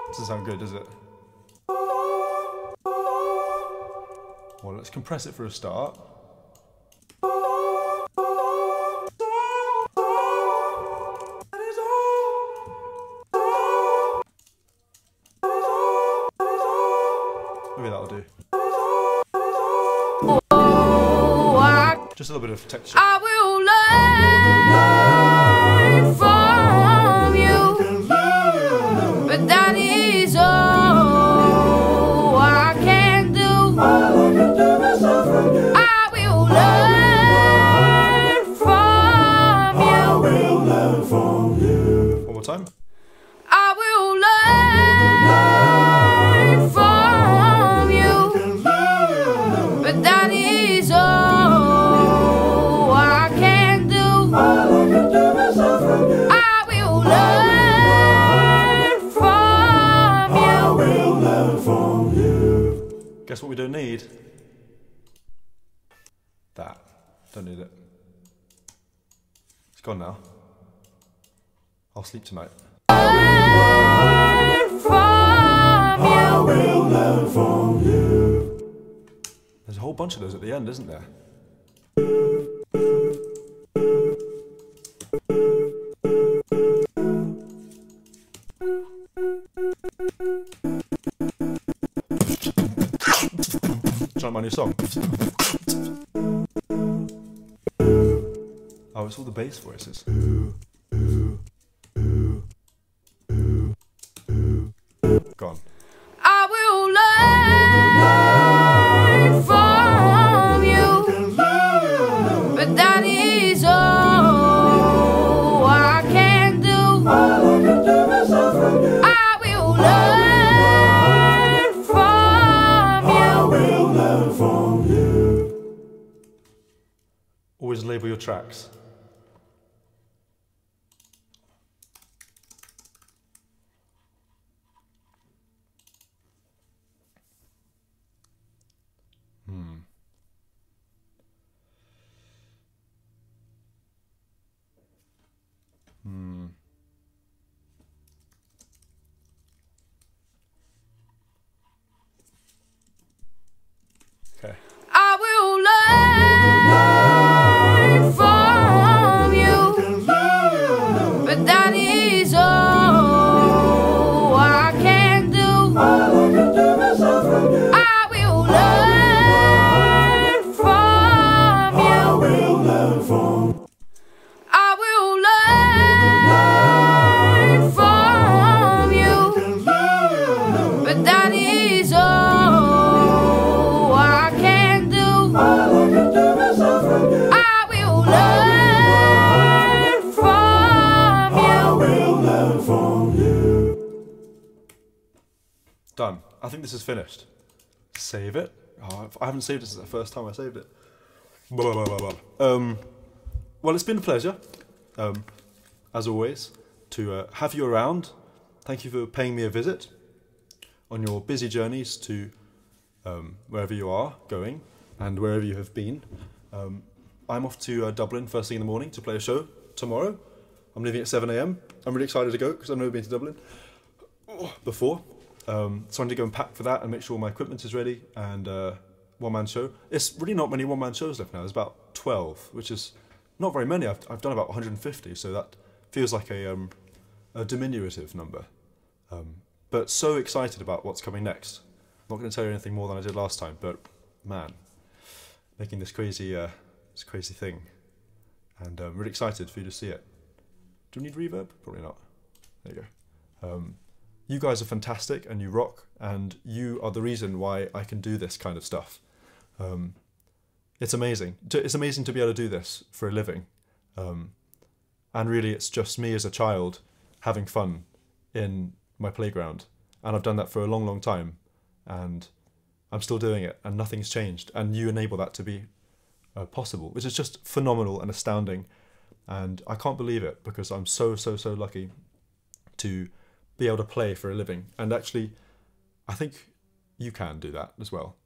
Doesn't sound good, does it? Well, let's compress it for a start. Maybe that'll do. Just a little bit of texture. I will learn from you, but that is all I can do. I will learn from you. One more time. I will learn from you, but that is all I can do. I will learn from you. Guess what we don't need? That. Don't need it. It's gone now. I'll sleep tonight. Learn from you. There's a whole bunch of those at the end, isn't there? Try my new song. Oh, it's all the bass voices. Gone. I will learn from you, but that is all I can do. I will learn from you. Always label your tracks. this is finished. Save it. Oh, I haven't saved this since the first time I saved it. Well, it's been a pleasure, as always, to have you around. Thank you for paying me a visit on your busy journeys to wherever you are going and wherever you have been. I'm off to Dublin first thing in the morning to play a show tomorrow. I'm leaving at 7 AM. I'm really excited to go because I've never been to Dublin before. So I need to go and pack for that and make sure my equipment is ready, and one-man show. It's really not many one-man shows left now. There's about 12, which is not very many. I've done about 150, so that feels like a diminutive number. But so excited about what's coming next. I'm not going to tell you anything more than I did last time, but man, making this crazy thing, and I'm really excited for you to see it. Do we need reverb? Probably not. There you go. You guys are fantastic and you rock, and you are the reason why I can do this kind of stuff. It's amazing. It's amazing to be able to do this for a living. And really it's just me as a child having fun in my playground. And I've done that for a long, long time. And I'm still doing it, and nothing's changed. And you enable that to be possible, which is just phenomenal and astounding. And I can't believe it, because I'm so lucky to be able to play for a living. And actually, I think you can do that as well.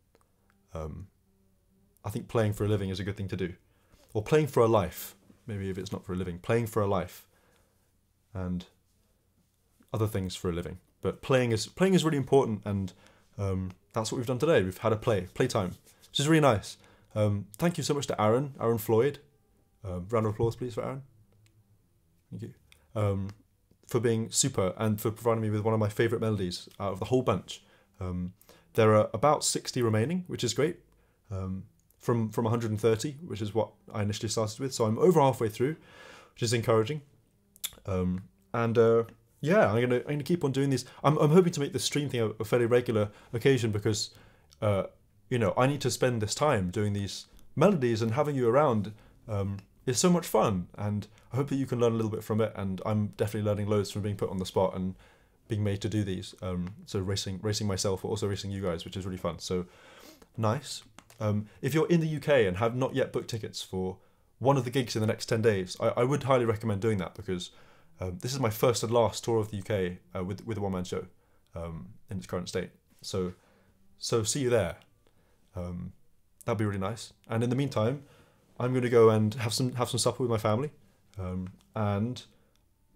I think playing for a living is a good thing to do. Or playing for a life, maybe if it's not for a living, playing for a life and other things for a living. But playing is really important, and that's what we've done today. We've had a playtime, which is really nice. Thank you so much to Aaron Floyd. Round of applause, please, for Aaron. Thank you. For being super and for providing me with one of my favourite melodies out of the whole bunch. There are about 60 remaining, which is great, from 130, which is what I initially started with. So I'm over halfway through, which is encouraging. Yeah, I'm gonna keep on doing these. I'm hoping to make this stream thing a fairly regular occasion, because you know, I need to spend this time doing these melodies, and having you around is so much fun, and I hope that you can learn a little bit from it. And I'm definitely learning loads from being put on the spot and being made to do these. So racing myself, but also racing you guys, which is really fun. So nice. If you're in the UK and have not yet booked tickets for one of the gigs in the next 10 days, I would highly recommend doing that, because this is my first and last tour of the UK with a one-man show in its current state. So see you there. That'd be really nice. And in the meantime, I'm going to go and have some supper with my family, and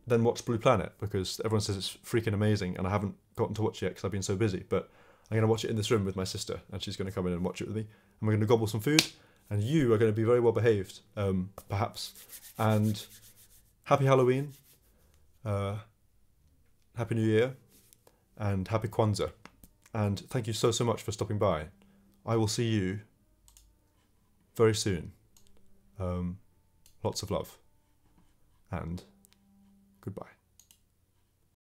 then watch Blue Planet, because everyone says it's freaking amazing, and I haven't gotten to watch it yet because I've been so busy. But I'm going to watch it in this room with my sister, and she's going to come in and watch it with me. And we're going to gobble some food, and you are going to be very well behaved, perhaps. And happy Halloween, happy New Year, and happy Kwanzaa. And thank you so much for stopping by. I will see you very soon. Lots of love, and goodbye.